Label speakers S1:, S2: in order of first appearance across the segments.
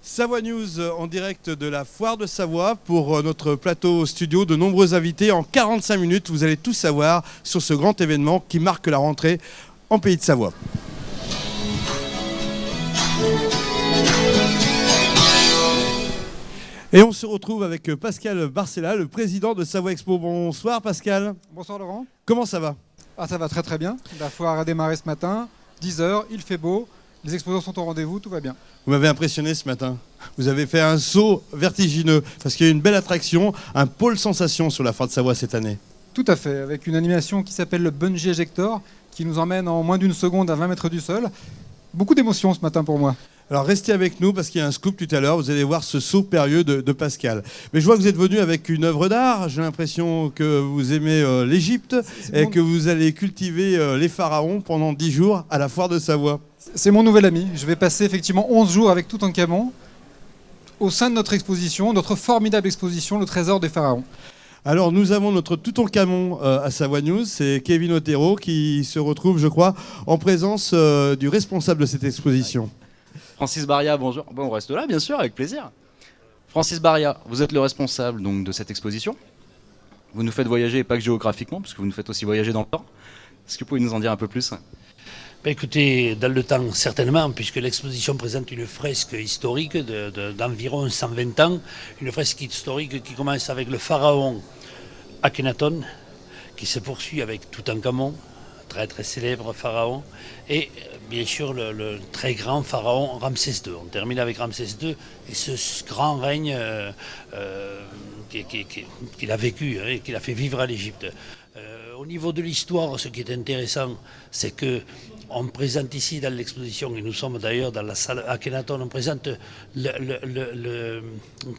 S1: Savoie News en direct de la Foire de Savoie pour notre plateau studio. De nombreux invités. En 45 minutes, vous allez tout savoir sur ce grand événement qui marque la rentrée en Pays de Savoie. Et on se retrouve avec Pascal Barcella, le président de Savoie Expo. Bonsoir Pascal.
S2: Bonsoir Laurent.
S1: Comment ça va ?
S2: Ça va très très bien. La foire a démarré ce matin, 10h, il fait beau, les exposants sont au rendez-vous, tout va bien.
S1: Vous m'avez impressionné ce matin. Vous avez fait un saut vertigineux parce qu'il y a une belle attraction, un pôle sensation sur la Foire de Savoie cette année.
S2: Tout à fait, avec une animation qui s'appelle le Bungee Ejector, qui nous emmène en moins d'une seconde à 20 mètres du sol. Beaucoup d'émotions ce matin pour moi.
S1: Alors restez avec nous parce qu'il y a un scoop tout à l'heure, vous allez voir ce saut périlleux de Pascal. Mais je vois que vous êtes venu avec une œuvre d'art, j'ai l'impression que vous aimez l'Égypte et que vous allez cultiver les pharaons pendant 10 jours à la Foire de Savoie.
S2: C'est mon nouvel ami, je vais passer effectivement 11 jours avec Toutankhamon au sein de notre exposition, notre formidable exposition, le trésor des pharaons.
S1: Alors nous avons notre Toutankhamon à Savoie News, c'est Kevin Otero qui se retrouve, je crois, en présence du responsable de cette exposition.
S3: Francis Baria, bonjour. Bon, on reste là, bien sûr, avec plaisir. Francis Baria, vous êtes le responsable donc, de cette exposition. Vous nous faites voyager, et pas que géographiquement, parce que vous nous faites aussi voyager dans le temps. Est-ce que vous pouvez nous en dire un peu plus ?
S4: Écoutez, dans le temps, certainement, puisque l'exposition présente une fresque historique d'environ 120 ans, une fresque historique qui commence avec le pharaon Akhenaton, qui se poursuit avec Toutankhamon, très très célèbre pharaon, et bien sûr le très grand pharaon Ramsès II. On termine avec Ramsès II et ce grand règne qu'il a vécu et qu'il a fait vivre à l'Égypte. Au niveau de l'histoire, ce qui est intéressant, c'est que on présente ici dans l'exposition, et nous sommes d'ailleurs dans la salle Akhenaton, on présente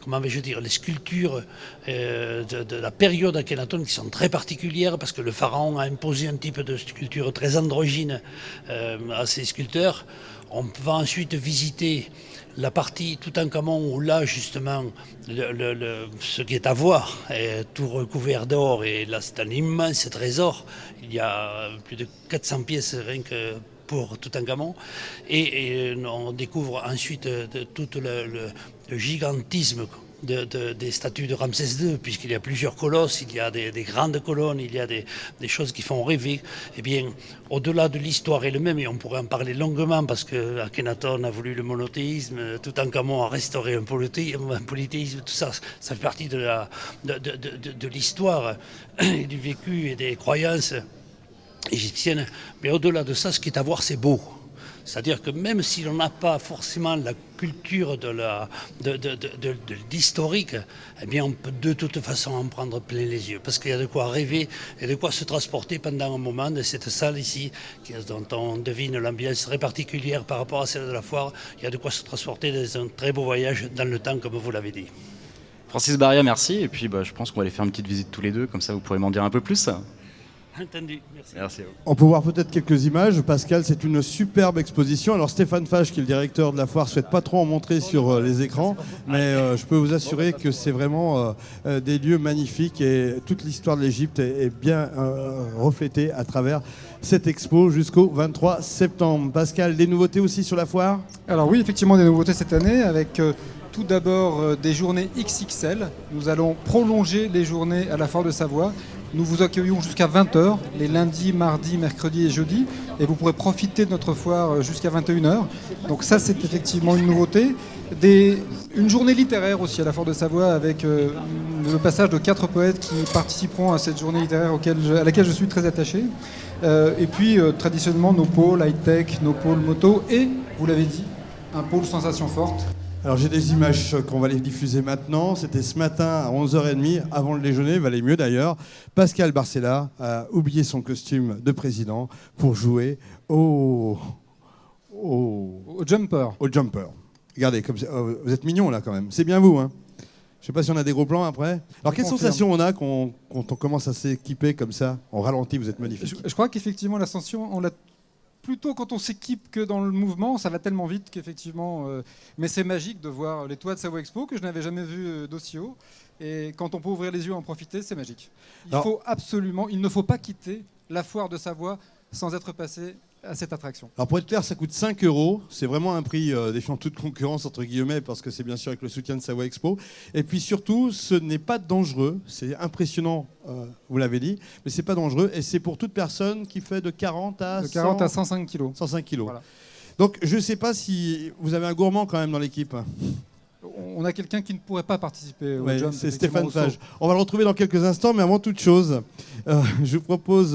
S4: comment vais-je dire, les sculptures de la période Akhenaton qui sont très particulières parce que le pharaon a imposé un type de sculpture très androgyne à ses sculpteurs. On va ensuite visiter la partie Toutankhamon où là justement ce qui est à voir est tout recouvert d'or et là c'est un immense trésor. Il y a plus de 400 pièces rien que pour Toutankhamon et on découvre ensuite tout le gigantisme des statues de Ramsès II, puisqu'il y a plusieurs colosses, il y a des grandes colonnes, il y a des choses qui font rêver. Eh bien, au-delà de l'histoire elle-même, et on pourrait en parler longuement, parce que Akhenaton a voulu le monothéisme, Toutankhamon a restauré un polythéisme, tout ça, ça fait partie de l'histoire, et du vécu et des croyances égyptiennes. Mais au-delà de ça, ce qui est à voir, c'est beau. C'est-à-dire que même si l'on n'a pas forcément la culture de l'historique, eh bien on peut de toute façon en prendre plein les yeux. Parce qu'il y a de quoi rêver et de quoi se transporter pendant un moment de cette salle ici, dont on devine l'ambiance très particulière par rapport à celle de la foire. Il y a de quoi se transporter dans un très beau voyage dans le temps, comme vous l'avez dit.
S3: Francis Baria, merci. Et puis je pense qu'on va aller faire une petite visite tous les deux, comme ça vous pourrez m'en dire un peu plus.
S4: Entendu, merci.
S3: Merci à vous.
S1: On peut voir peut-être quelques images. Pascal, c'est une superbe exposition. Alors Stéphane Fage, qui est le directeur de la foire, ne souhaite pas trop en montrer sur les écrans, mais je peux vous assurer que c'est vraiment des lieux magnifiques et toute l'histoire de l'Égypte est bien reflétée à travers cette expo jusqu'au 23 septembre. Pascal, des nouveautés aussi sur la foire ?
S2: Alors oui, effectivement des nouveautés cette année avec tout d'abord des journées XXL. Nous allons prolonger les journées à la Foire de Savoie. Nous vous accueillons jusqu'à 20h, les lundis, mardis, mercredis et jeudis. Et vous pourrez profiter de notre foire jusqu'à 21h. Donc ça, c'est effectivement une nouveauté. Une journée littéraire aussi à la Foire de Savoie avec le passage de 4 poètes qui participeront à cette journée littéraire à laquelle je suis très attaché. Et puis, traditionnellement, nos pôles high-tech, nos pôles moto et, vous l'avez dit, un pôle sensation forte.
S1: Alors j'ai des images qu'on va les diffuser maintenant. C'était ce matin à 11h30, avant le déjeuner, valait mieux d'ailleurs. Pascal Barcella a oublié son costume de président pour jouer au
S2: jumper.
S1: Au jumper. Regardez, comme vous êtes mignons là quand même. C'est bien vous, hein. Je ne sais pas si on a des gros plans après. Alors quelle sensation on a quand on commence à s'équiper comme ça, en ralenti, vous êtes magnifique.
S2: Je crois qu'effectivement l'ascension, on l'a plutôt quand on s'équipe que dans le mouvement, ça va tellement vite qu'effectivement... mais c'est magique de voir les toits de Savoie Expo, que je n'avais jamais vu d'aussi haut. Et quand on peut ouvrir les yeux et en profiter, c'est magique. Il ne faut pas quitter la foire de Savoie sans être passé à cette attraction.
S1: Alors pour être clair, ça coûte 5 €. C'est vraiment un prix défiant toute concurrence, entre guillemets, parce que c'est bien sûr avec le soutien de Savoie Expo. Et puis surtout, ce n'est pas dangereux. C'est impressionnant, vous l'avez dit, mais c'est pas dangereux. Et c'est pour toute personne qui fait de 40 à,
S2: De 40 à 105 kilos.
S1: 105 kilos.
S2: Voilà.
S1: Donc je ne sais pas si vous avez un gourmand quand même dans l'équipe.
S2: On a quelqu'un qui ne pourrait pas participer au
S1: Ouais,
S2: jump,
S1: c'est
S2: effectivement,
S1: Stéphane
S2: au saut.
S1: Fage. On va le retrouver dans quelques instants, mais avant toute chose, je vous propose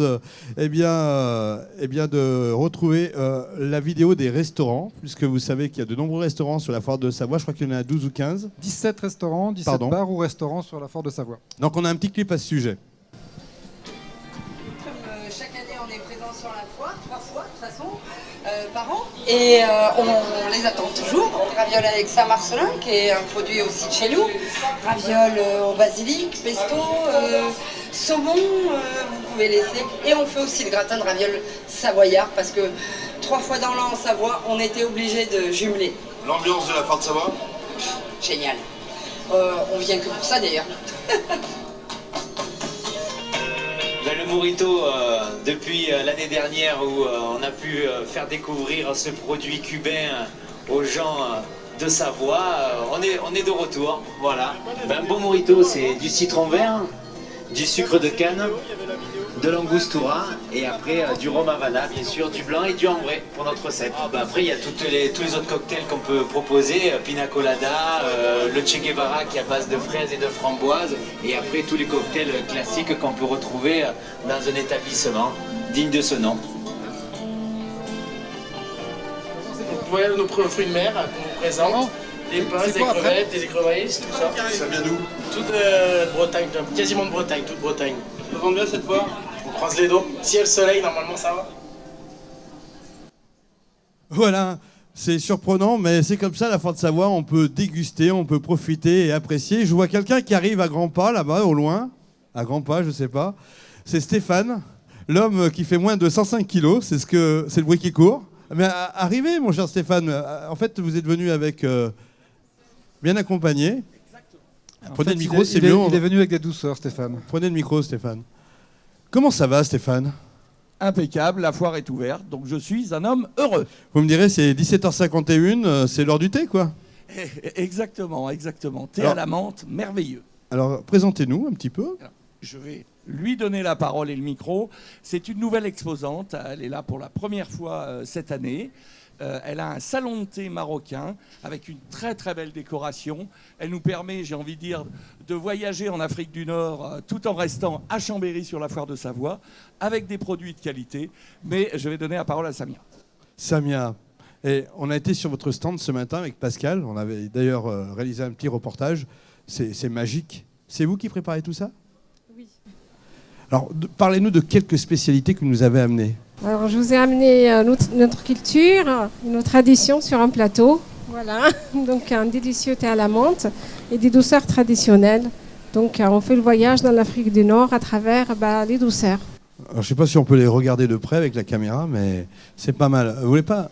S1: de retrouver la vidéo des restaurants, puisque vous savez qu'il y a de nombreux restaurants sur la foire de Savoie. Je crois qu'il y en a 12 ou 15.
S2: 17 restaurants, 17
S1: Pardon.
S2: bars ou restaurants sur la foire de Savoie.
S1: Donc on a un petit clip à ce sujet.
S5: Comme chaque année, on est présent sur la foire, 3 fois de toute façon, par an. Et on les attend toujours. Ravioles avec Saint-Marcelin, qui est un produit aussi de chez nous. Ravioles au basilic, pesto, saumon, vous pouvez laisser. Et on fait aussi le gratin de ravioles savoyard, parce que 3 fois dans l'an en Savoie, on était obligé de jumeler.
S6: L'ambiance de la foire de Savoie?
S5: Génial. On vient que pour ça d'ailleurs.
S7: Le Morito, depuis l'année dernière où on a pu faire découvrir ce produit cubain aux gens de Savoie, on est de retour. Voilà. Un bon Morito, c'est du citron vert, du sucre de canne, de l'angostura et après du rhum Havana, bien sûr, du blanc et du ambré pour notre set. Après, il y a tous les autres cocktails qu'on peut proposer, pina colada, le Che Guevara qui est à base de fraises et de framboises, et après tous les cocktails classiques qu'on peut retrouver dans un établissement digne de ce nom.
S8: Voilà nos fruits de mer qu'on vous présente. Des pinces, des crevettes, des écreveilles, tout ça.
S6: Ça vient d'où?
S8: Toute de Bretagne, quasiment de Bretagne, toute Bretagne. Ça vend bien cette fois? On croise les dos. Si il y a le soleil, normalement ça va.
S1: Voilà, c'est surprenant, mais c'est comme ça la foire de Savoie. On peut déguster, on peut profiter et apprécier. Je vois quelqu'un qui arrive à grands pas là-bas, au loin. À grands pas, je sais pas. C'est Stéphane, l'homme qui fait moins de 105 kilos. C'est le bruit qui court. Mais arrivez, mon cher Stéphane. En fait, vous êtes venu avec bien accompagné. Prenez le micro, c'est mieux.
S2: Il est venu avec des douceurs, Stéphane.
S1: Prenez le micro, Stéphane. Comment ça va, Stéphane?
S9: Impeccable, la foire est ouverte, donc je suis un homme heureux.
S1: Vous me direz, c'est 17h51, c'est l'heure du thé, quoi.
S9: Exactement. Thé
S1: Alors-
S9: à la menthe, merveilleux.
S1: Alors, présentez-nous un petit peu.
S9: Je vais lui donner la parole et le micro. C'est une nouvelle exposante, elle est là pour la première fois cette année. Elle a un salon de thé marocain avec une très très belle décoration. Elle nous permet, j'ai envie de dire, de voyager en Afrique du Nord tout en restant à Chambéry sur la foire de Savoie avec des produits de qualité. Mais je vais donner la parole à Samia.
S1: Samia, et on a été sur votre stand ce matin avec Pascal. On avait d'ailleurs réalisé un petit reportage. C'est magique. C'est vous qui préparez tout ça?
S10: Oui.
S1: Alors, parlez-nous de quelques spécialités que vous nous avez amenées.
S10: Alors, je vous ai amené notre culture, nos traditions sur un plateau. Voilà. Donc, un délicieux thé à la menthe et des douceurs traditionnelles. Donc, on fait le voyage dans l'Afrique du Nord à travers les douceurs.
S1: Alors, je ne sais pas si on peut les regarder de près avec la caméra, mais c'est pas mal. Vous voulez pas?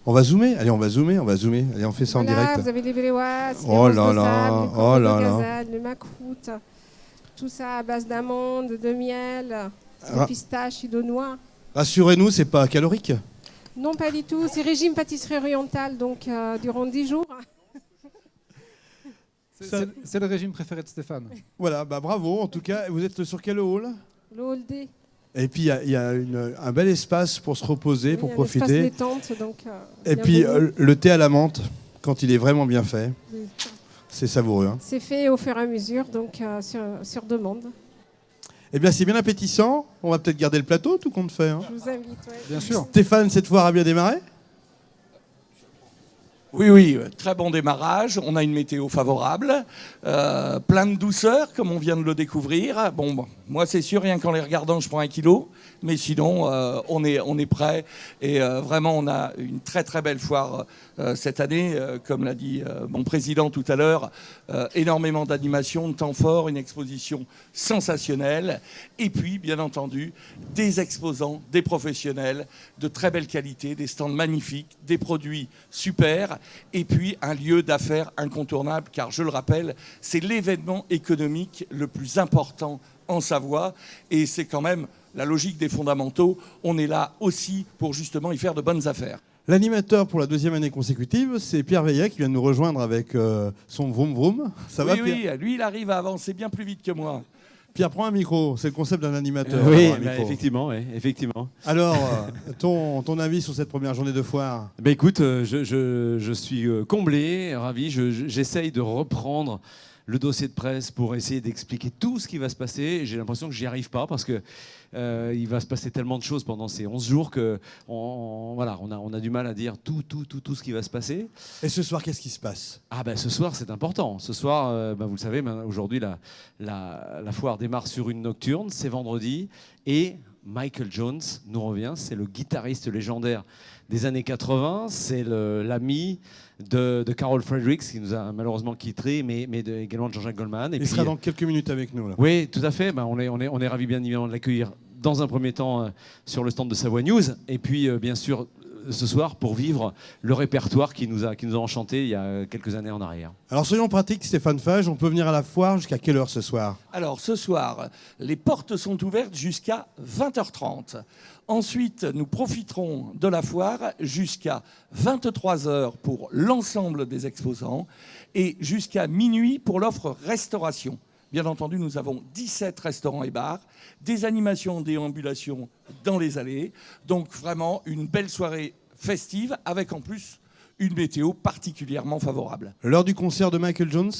S1: On va zoomer? Allez, on va zoomer. Allez, on fait ça en direct.
S10: Vous avez les béléoises, les
S1: Oh
S10: roses
S1: là
S10: de
S1: là,
S10: sable, les
S1: oh
S10: coraux
S1: là
S10: de
S1: là.
S10: gazelle, le macroute. Tout ça à base d'amandes, de miel, de pistaches et de noix.
S1: Rassurez-nous, c'est pas calorique?
S10: Non, pas du tout. C'est régime pâtisserie orientale, donc durant 10 jours.
S2: C'est le régime préféré de Stéphane.
S1: Voilà, bravo. En tout cas, vous êtes sur quel hall?
S10: Le hall D.
S1: Et puis, il y a un bel espace pour se reposer,
S10: Oui,
S1: pour
S10: un
S1: et
S10: espace détente, donc,
S1: puis,
S10: bienvenue.
S1: le thé à la menthe, quand il est vraiment bien fait,
S10: Oui.
S1: c'est savoureux. Hein.
S10: C'est fait au fur et à mesure, donc sur demande.
S1: Eh bien, c'est bien appétissant. On va peut-être garder le plateau, tout compte fait. Hein.
S10: Je vous invite. Ouais.
S2: Bien sûr.
S1: Stéphane, cette foire a bien démarré?
S9: Oui, très bon démarrage. On a une météo favorable, plein de douceur, comme on vient de le découvrir. Bon, moi, c'est sûr, rien qu'en les regardant, je prends 1 kilo. Mais sinon, on est prêt. Et vraiment, on a une très, très belle foire cette année. Comme l'a dit mon président tout à l'heure, énormément d'animation, de temps fort, une exposition sensationnelle. Et puis, bien entendu, des exposants, des professionnels de très belle qualité, des stands magnifiques, des produits super. populaire, et puis un lieu d'affaires incontournable, car je le rappelle, c'est l'événement économique le plus important en Savoie, et c'est quand même la logique des fondamentaux. On est là aussi pour justement y faire de bonnes affaires.
S1: L'animateur pour la deuxième année consécutive, c'est Pierre Veillet qui vient de nous rejoindre avec son vroom vroom. Ça va, Pierre?
S9: Oui, lui il arrive à avancer bien plus vite que moi.
S1: Pierre, prends un micro, c'est le concept d'un animateur.
S6: Oui, effectivement, effectivement.
S1: Alors, ton avis sur cette première journée de foire?
S6: Écoute, je suis comblé, ravi. J'essaye de reprendre le dossier de presse pour essayer d'expliquer tout ce qui va se passer. J'ai l'impression que j'y arrive pas parce que il va se passer tellement de choses pendant ces 11 jours que on a du mal à dire tout ce qui va se passer.
S1: Et ce soir, qu'est-ce qui se passe?
S6: Ce soir, c'est important. Ce soir, vous le savez, aujourd'hui, la foire démarre sur une nocturne. C'est vendredi. Et Michael Jones nous revient. C'est le guitariste légendaire des années 80. C'est l'ami de Carol Fredericks, qui nous a malheureusement quittés, mais également de Jean-Jacques Goldman.
S1: Il sera dans quelques minutes avec nous, là.
S6: Oui, tout à fait. On est ravis bien évidemment de l'accueillir dans un premier temps sur le stand de Savoie News. Et puis, bien sûr, ce soir, pour vivre le répertoire qui nous a enchantés il y a quelques années en arrière.
S1: Alors, soyons pratiques, Stéphane Fage. On peut venir à la foire jusqu'à quelle heure ce soir?
S9: Alors, ce soir, les portes sont ouvertes jusqu'à 20h30. Ensuite, nous profiterons de la foire jusqu'à 23h pour l'ensemble des exposants et jusqu'à minuit pour l'offre restauration. Bien entendu, nous avons 17 restaurants et bars, des animations, déambulations dans les allées. Donc vraiment une belle soirée festive avec en plus une météo particulièrement favorable.
S1: L'heure du concert de Michael Jones?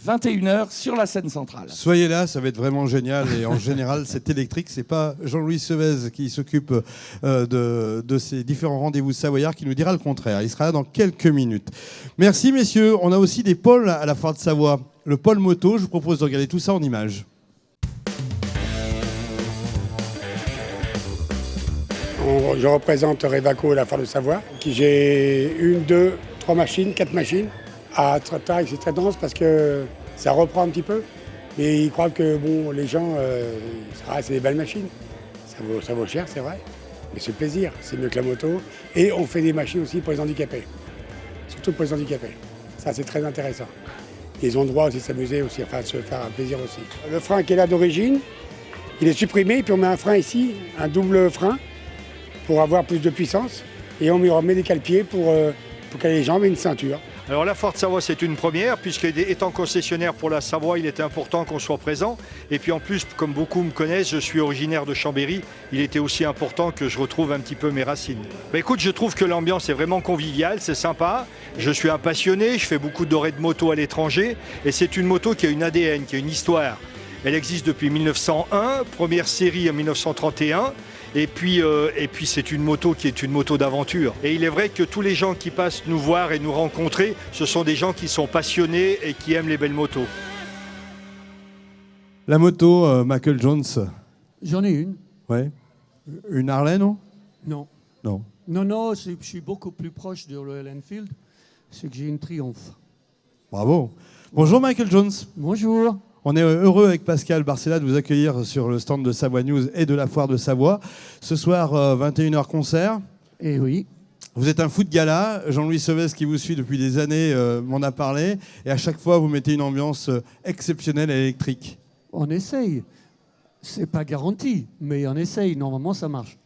S9: 21h sur la scène centrale.
S1: Soyez là, ça va être vraiment génial. Et en général, c'est électrique. C'est pas Jean-Louis Sevez qui s'occupe de ces différents rendez-vous savoyards qui nous dira le contraire. Il sera là dans quelques minutes. Merci, messieurs. On a aussi des pôles à la foire de Savoie. Le pôle moto, je vous propose de regarder tout ça en images.
S11: Je représente Revaco à la foire de Savoie. J'ai 1, 2, 3 machines, 4 machines. À taille, c'est très dense parce que ça reprend un petit peu. Mais ils croient que les gens, c'est des belles machines. Ça vaut cher, c'est vrai. Mais c'est le plaisir, c'est mieux que la moto. Et on fait des machines aussi pour les handicapés. Surtout pour les handicapés. Ça, c'est très intéressant. Ils ont le droit aussi de s'amuser aussi, de se faire un plaisir aussi. Le frein qui est là d'origine, il est supprimé, puis on met un frein ici, un double frein, pour avoir plus de puissance. Et on remet des cale-pieds pour caler les jambes et une ceinture.
S12: Alors la foire de Savoie, c'est une première, puisque étant concessionnaire pour la Savoie, il était important qu'on soit présent. Et puis en plus, comme beaucoup me connaissent, je suis originaire de Chambéry, il était aussi important que je retrouve un petit peu mes racines. Écoute, je trouve que l'ambiance est vraiment conviviale, c'est sympa. Je suis un passionné, je fais beaucoup d'orées de moto à l'étranger, et c'est une moto qui a une ADN, qui a une histoire. Elle existe depuis 1901, première série en 1931. Et puis c'est une moto qui est une moto d'aventure. Et il est vrai que tous les gens qui passent nous voir et nous rencontrer, ce sont des gens qui sont passionnés et qui aiment les belles motos.
S1: La moto, Michael Jones.
S13: J'en ai une.
S1: Ouais. Une Harley, non?
S13: Non.
S1: Non.
S13: Non, je suis beaucoup plus proche de Royal Enfield. C'est que j'ai une Triumph.
S1: Bravo. Bonjour Michael Jones.
S13: Bonjour.
S1: On est heureux avec Pascal Barcella de vous accueillir sur le stand de Savoie News et de la foire de Savoie. Ce soir, 21h concert.
S13: Eh oui.
S1: Vous êtes un fou de gala. Jean-Louis Sevez, qui vous suit depuis des années, m'en a parlé. Et à chaque fois, vous mettez une ambiance exceptionnelle et électrique.
S13: On essaye. C'est pas garanti, mais on essaye. Normalement, ça marche.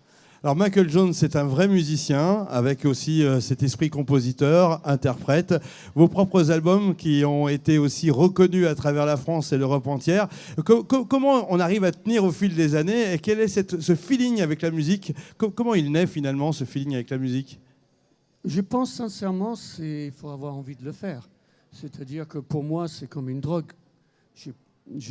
S1: Alors Michael Jones, c'est un vrai musicien, avec aussi cet esprit compositeur, interprète. Vos propres albums qui ont été aussi reconnus à travers la France et l'Europe entière. Comment on arrive à tenir au fil des années et quel est ce feeling avec la musique? Comment il naît finalement, ce feeling avec la musique?
S13: Je pense sincèrement qu'il faut avoir envie de le faire. C'est-à-dire que pour moi, c'est comme une drogue. Je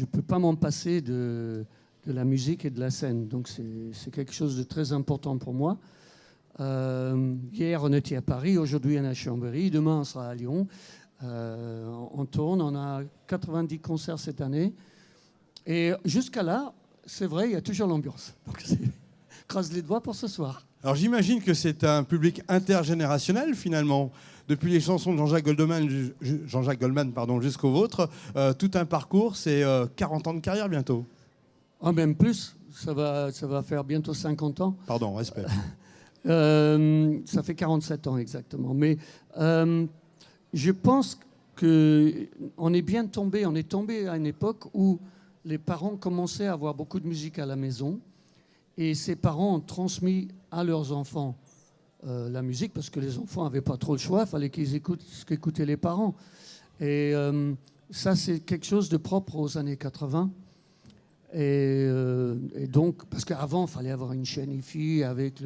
S13: ne peux pas m'en passer de la musique et de la scène. Donc c'est quelque chose de très important pour moi. Hier, on était à Paris, aujourd'hui, on est à Chambéry, demain, on sera à Lyon. On tourne, on a 90 concerts cette année. Et jusqu'à là, c'est vrai, il y a toujours l'ambiance. Donc croise les doigts pour ce soir.
S1: Alors j'imagine que c'est un public intergénérationnel finalement. Depuis les chansons de Jean-Jacques Goldman, jusqu'aux vôtres, tout un parcours, c'est 40 ans de carrière bientôt.
S13: Même plus, ça va faire bientôt 50 ans.
S1: Pardon, respect.
S13: Ça fait 47 ans exactement. Mais je pense qu'on est bien tombé. On est tombé à une époque où les parents commençaient à avoir beaucoup de musique à la maison. Et ces parents ont transmis à leurs enfants la musique parce que les enfants n'avaient pas trop le choix. Il fallait qu'ils écoutent ce qu'écoutaient les parents. Et ça, c'est quelque chose de propre aux années 80. Et donc, parce qu'avant, il fallait avoir une chaîne hi-fi avec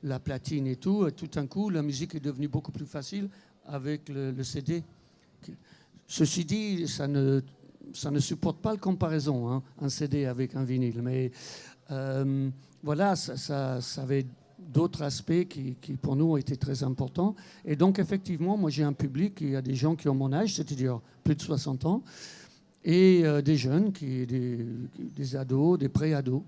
S13: la platine et tout. Et tout d'un coup, la musique est devenue beaucoup plus facile avec le CD. Ceci dit, ça ne supporte pas la comparaison, hein, un CD avec un vinyle. Mais voilà, ça avait d'autres aspects qui, pour nous, ont été très importants. Et donc, effectivement, moi, j'ai un public, il y a des gens qui ont mon âge, c'est-à-dire plus de 60 ans, et des jeunes, des ados, des pré-ados.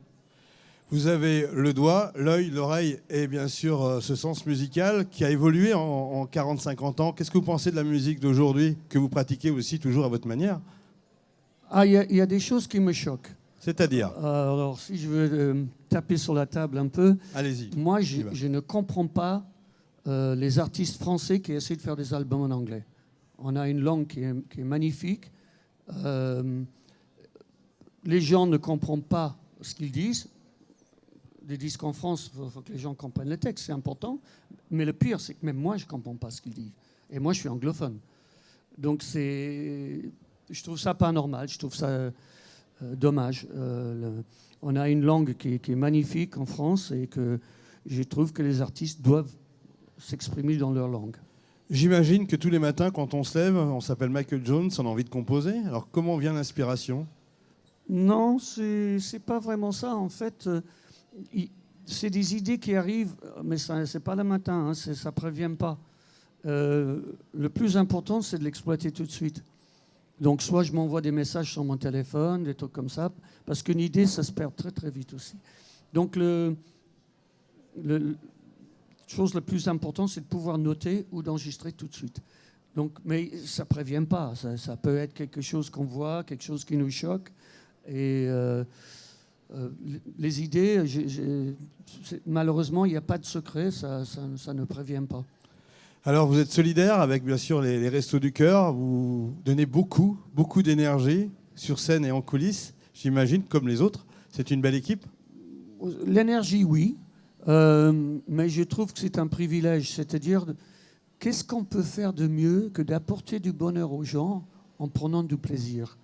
S1: Vous avez le doigt, l'œil, l'oreille et bien sûr ce sens musical qui a évolué en 40-50 ans. Qu'est-ce que vous pensez de la musique d'aujourd'hui, que vous pratiquez aussi toujours à votre manière?
S13: Ah, il y a des choses qui me choquent.
S1: C'est-à-dire?
S13: Alors, si je veux taper sur la table un peu,
S1: allez-y.
S13: Moi, je ne comprends pas les artistes français qui essaient de faire des albums en anglais. On a une langue qui est magnifique. Les gens ne comprennent pas ce qu'ils disent. Des disques en France, il faut que les gens comprennent le texte, c'est important. Mais le pire, c'est que même moi, je ne comprends pas ce qu'ils disent. Et moi, je suis anglophone. Donc, je trouve ça pas normal, je trouve ça dommage. On a une langue qui est magnifique en France et que je trouve que les artistes doivent s'exprimer dans leur langue.
S1: J'imagine que tous les matins, quand on se lève, on s'appelle Michael Jones, on a envie de composer. Alors, comment vient l'inspiration?
S13: Non, c'est pas vraiment ça. En fait, c'est des idées qui arrivent, mais c'est pas le matin, hein, ça prévient pas. Le plus important, c'est de l'exploiter tout de suite. Donc, soit je m'envoie des messages sur mon téléphone, des trucs comme ça, parce qu'une idée, ça se perd très, très vite aussi. Donc, la chose la plus importante, c'est de pouvoir noter ou d'enregistrer tout de suite. Donc, mais ça ne prévient pas. Ça peut être quelque chose qu'on voit, quelque chose qui nous choque. Et les idées, malheureusement, il n'y a pas de secret, ça ne prévient pas.
S1: Alors, vous êtes solidaire avec, bien sûr, les Restos du Cœur. Vous donnez beaucoup d'énergie sur scène et en coulisses, j'imagine, comme les autres. C'est une belle équipe?
S13: L'énergie, oui. Mais je trouve que c'est un privilège. C'est-à-dire, qu'est-ce qu'on peut faire de mieux que d'apporter du bonheur aux gens en prenant du plaisir?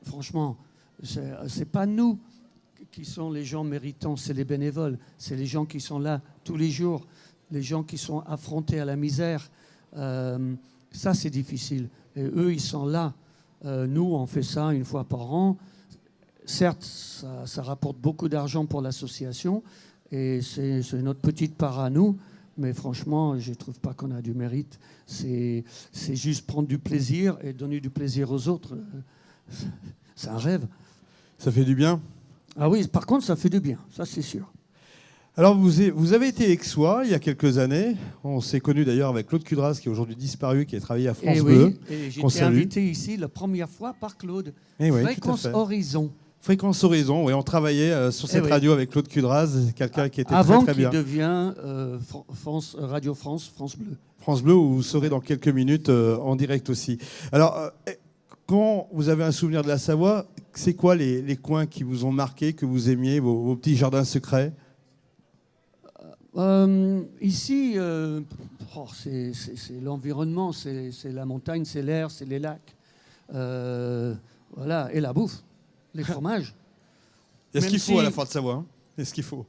S13: Franchement, c'est pas nous qui sont les gens méritants, c'est les bénévoles. C'est les gens qui sont là tous les jours. Les gens qui sont affrontés à la misère, ça c'est difficile. Et eux, ils sont là. Nous, on fait ça une fois par an. Certes, ça rapporte beaucoup d'argent pour l'association et c'est notre petite part à nous. Mais franchement, je ne trouve pas qu'on a du mérite. C'est juste prendre du plaisir et donner du plaisir aux autres. C'est un rêve.
S1: Ça fait du bien?
S13: Ah oui, par contre, ça fait du bien. Ça, c'est sûr.
S1: Alors, vous avez été aixois il y a quelques années. On s'est connu d'ailleurs avec Claude Cudras, qui est aujourd'hui disparu, qui a travaillé à France Bleu.
S13: Oui, et j'ai été invité ici la première fois par Claude. Fréquence Horizon.
S1: Fréquence Horizon, oui, on travaillait sur cette radio avec Claude Cudras, quelqu'un qui était
S13: avant
S1: très bien.
S13: Avant qu'il devienne Radio France, France Bleu.
S1: France Bleu, où vous serez dans quelques minutes en direct aussi. Alors, quand vous avez un souvenir de la Savoie, c'est quoi les coins qui vous ont marqué, que vous aimiez, vos petits jardins secrets?
S13: Ici, c'est l'environnement, c'est la montagne, c'est l'air, c'est les lacs. Voilà, et la bouffe, les fromages.
S1: Il y a ce qu'il faut à la Foire de Savoie. Hein. Il y a ce qu'il faut.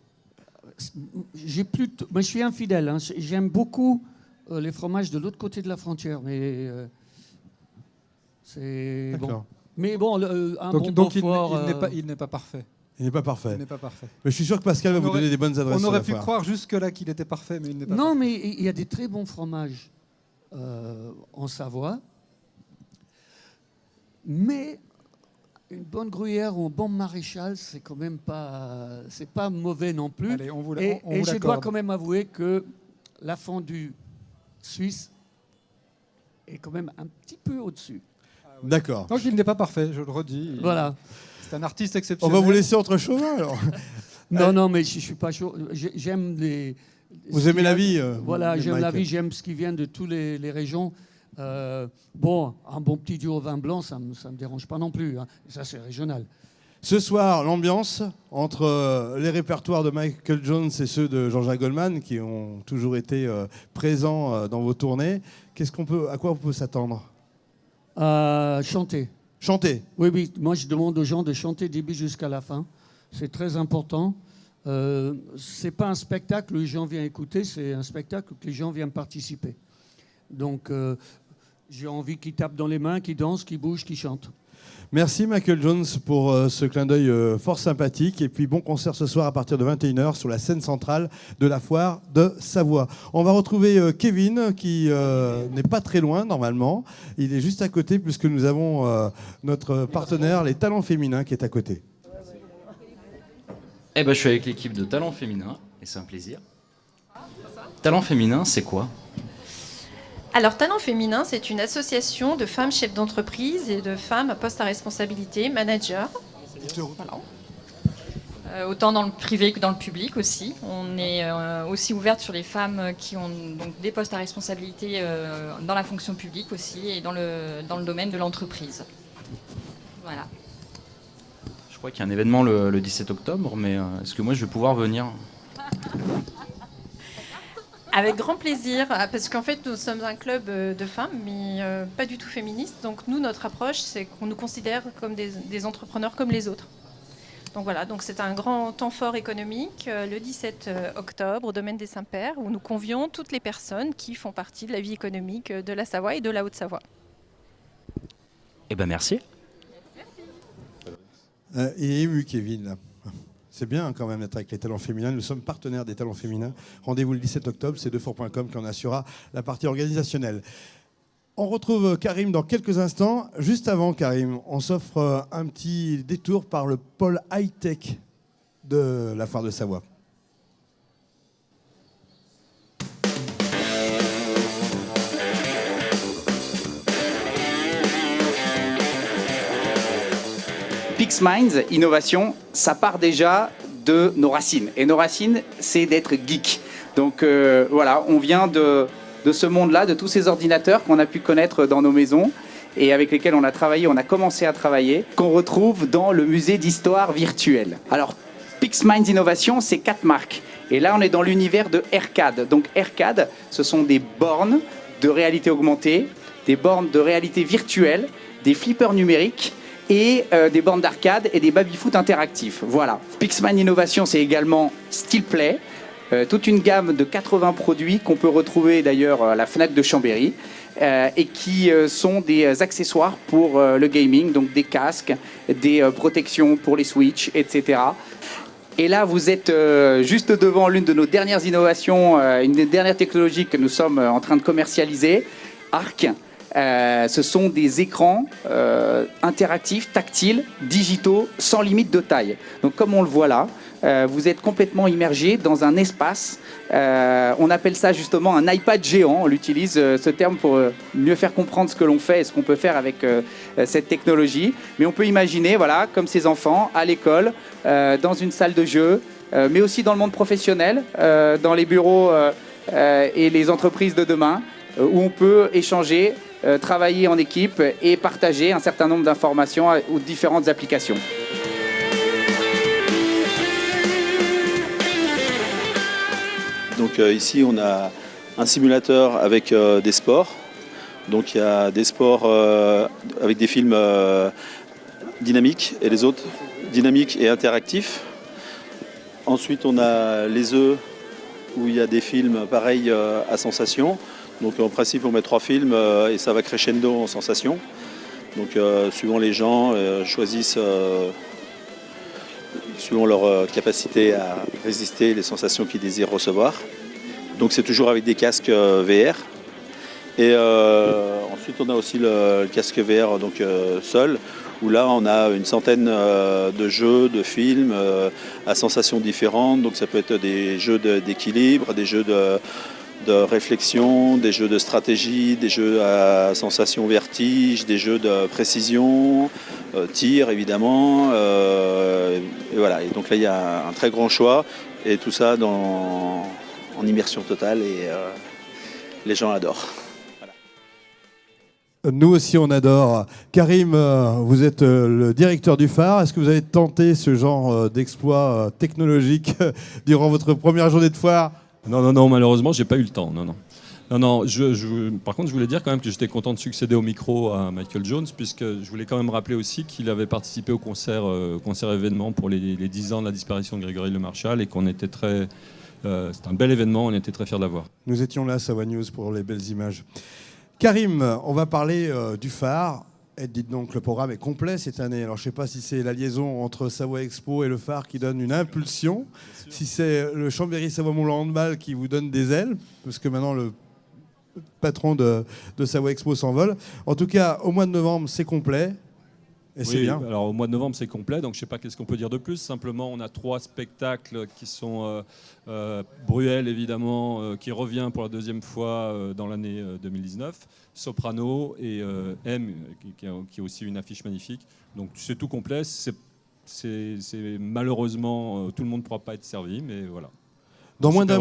S13: Je suis infidèle. Hein. J'aime beaucoup les fromages de l'autre côté de la frontière, mais c'est bon. Mais bon,
S2: donc il n'est pas parfait.
S1: Il n'est pas parfait.
S2: Il n'est pas parfait.
S1: Mais je suis sûr que Pascal va vous donner des bonnes adresses.
S2: On aurait pu croire jusque-là qu'il était parfait, mais il n'est pas parfait.
S13: Non, mais il y a des très bons fromages en Savoie. Mais une bonne gruyère ou un bon maréchal, c'est quand même pas, c'est pas mauvais non plus.
S2: Allez, on vous
S13: et je dois quand même avouer que la fondue suisse est quand même un petit peu au-dessus.
S1: Ah oui. D'accord.
S2: Donc il n'est pas parfait, je le redis.
S13: Voilà.
S2: C'est un artiste exceptionnel.
S1: On va vous laisser entre chevaux alors.
S13: Non, mais je suis pas chaud. J'aime les.
S1: Vous aimez la vie
S13: Voilà, j'aime la
S1: Michael.
S13: vie, j'aime ce qui vient de toutes les régions. Bon, un bon petit duo au vin blanc, ça me dérange pas non plus. Hein. Ça, c'est régional.
S1: Ce soir, l'ambiance entre les répertoires de Michael Jones et ceux de Jean-Jacques Goldman, qui ont toujours été présents dans vos tournées, à quoi on peut s'attendre?
S13: Chanter.
S1: Chanter?
S13: Oui, moi je demande aux gens de chanter du début jusqu'à la fin. C'est très important. C'est pas un spectacle où les gens viennent écouter, c'est un spectacle où les gens viennent participer. Donc j'ai envie qu'ils tapent dans les mains, qu'ils dansent, qu'ils bougent, qu'ils chantent.
S1: Merci Michael Jones pour ce clin d'œil fort sympathique. Et puis bon concert ce soir à partir de 21h sur la scène centrale de la foire de Savoie. On va retrouver Kevin qui n'est pas très loin normalement. Il est juste à côté puisque nous avons notre partenaire, les Talents Féminins, qui est à côté.
S3: Eh ben, je suis avec l'équipe de Talents Féminins et c'est un plaisir. Talents Féminins, c'est quoi?
S14: Alors, Talent Féminin, c'est une association de femmes chefs d'entreprise et de femmes à poste à responsabilité, managers. Voilà. Autant dans le privé que dans le public aussi. On est aussi ouverte sur les femmes qui ont donc des postes à responsabilité dans la fonction publique aussi et dans le domaine de l'entreprise. Voilà.
S3: Je crois qu'il y a un événement le 17 octobre, mais est-ce que moi je vais pouvoir venir?
S14: Avec grand plaisir, parce qu'en fait, nous sommes un club de femmes, mais pas du tout féministe. Donc nous, notre approche, c'est qu'on nous considère comme des entrepreneurs comme les autres. Donc voilà, donc c'est un grand temps fort économique, le 17 octobre, au domaine des Saints-Pères, où nous convions toutes les personnes qui font partie de la vie économique de la Savoie et de la Haute-Savoie.
S3: Eh ben merci.
S1: Il est ému, Kevin, là. C'est bien quand même d'être avec les Talents Féminins. Nous sommes partenaires des Talents Féminins. Rendez-vous le 17 octobre, c'est Defour.com qui en assurera la partie organisationnelle. On retrouve Karim dans quelques instants. Juste avant, Karim, on s'offre un petit détour par le pôle high-tech de la foire de Savoie.
S15: PixMinds, innovation, ça part déjà de nos racines. Et nos racines, c'est d'être geek. Donc voilà, on vient de ce monde-là, de tous ces ordinateurs qu'on a pu connaître dans nos maisons et avec lesquels on a travaillé, on a commencé à travailler, qu'on retrouve dans le musée d'histoire virtuelle. Alors, PixMinds Innovation, c'est 4 marques. Et là, on est dans l'univers de AirCAD. Donc AirCAD, ce sont des bornes de réalité augmentée, des bornes de réalité virtuelle, des flippers numériques, et des bornes d'arcade et des baby-foot interactifs. Voilà. PixMinds Innovation, c'est également StillPlay, toute une gamme de 80 produits qu'on peut retrouver d'ailleurs à la Fnac de Chambéry et qui sont des accessoires pour le gaming, donc des casques, des protections pour les Switch, etc. Et là, vous êtes juste devant l'une de nos dernières innovations, une des dernières technologies que nous sommes en train de commercialiser, Arc. Ce sont des écrans interactifs, tactiles, digitaux, sans limite de taille. Donc comme on le voit là, vous êtes complètement immergé dans un espace. On appelle ça justement un iPad géant. On utilise ce terme pour mieux faire comprendre ce que l'on fait et ce qu'on peut faire avec cette technologie. Mais on peut imaginer, voilà, comme ces enfants, à l'école, dans une salle de jeu, mais aussi dans le monde professionnel, dans les bureaux et les entreprises de demain, où on peut échanger, travailler en équipe et partager un certain nombre d'informations ou différentes applications.
S16: Donc ici on a un simulateur avec des sports. Donc il y a des sports avec des films dynamiques et les autres dynamiques et interactifs. Ensuite on a les œufs où il y a des films pareils à sensation. Donc en principe on met 3 films et ça va crescendo en sensation. Donc suivant les gens choisissent suivant leur capacité à résister les sensations qu'ils désirent recevoir. Donc c'est toujours avec des casques VR. Et ensuite on a aussi le casque VR donc seul, où là on a une centaine de jeux, de films à sensations différentes. Donc ça peut être des jeux d'équilibre, des jeux de réflexion, des jeux de stratégie, des jeux à sensation vertige, des jeux de précision, tir évidemment. Et voilà. Et donc là, il y a un très grand choix et tout ça en immersion totale et les gens adorent.
S1: Nous aussi, on adore. Karim, vous êtes le directeur du phare. Est-ce que vous avez tenté ce genre d'exploit technologique durant votre première journée de foire ?
S17: Non, malheureusement, j'ai pas eu le temps. Non. Par contre, je voulais dire quand même que j'étais content de succéder au micro à Michael Jones, puisque je voulais quand même rappeler aussi qu'il avait participé au concert événement pour les 10 ans de la disparition de Grégory Le Marchal et qu'on était très... c'était un bel événement, on était très fiers de l'avoir.
S1: Nous étions là, Savoie News, pour les belles images. Karim, on va parler du phare. Et dites donc, le programme est complet cette année. Alors, je ne sais pas si c'est la liaison entre Savoie Expo et le phare qui donne une impulsion, si c'est le Chambéry Savoie-Mont-Blanc Handball qui vous donne des ailes, parce que maintenant, le patron de Savoie Expo s'envole. En tout cas, au mois de novembre, c'est complet. Et c'est bien.
S17: Alors au mois de novembre, c'est complet, donc je ne sais pas qu'est-ce qu'on peut dire de plus. Simplement, on a 3 spectacles qui sont Bruel, évidemment, qui revient pour la 2e fois dans l'année 2019, Soprano et M, qui est aussi une affiche magnifique. Donc c'est tout complet. C'est malheureusement, tout le monde ne pourra pas être servi, mais voilà.
S1: Dans moins d'un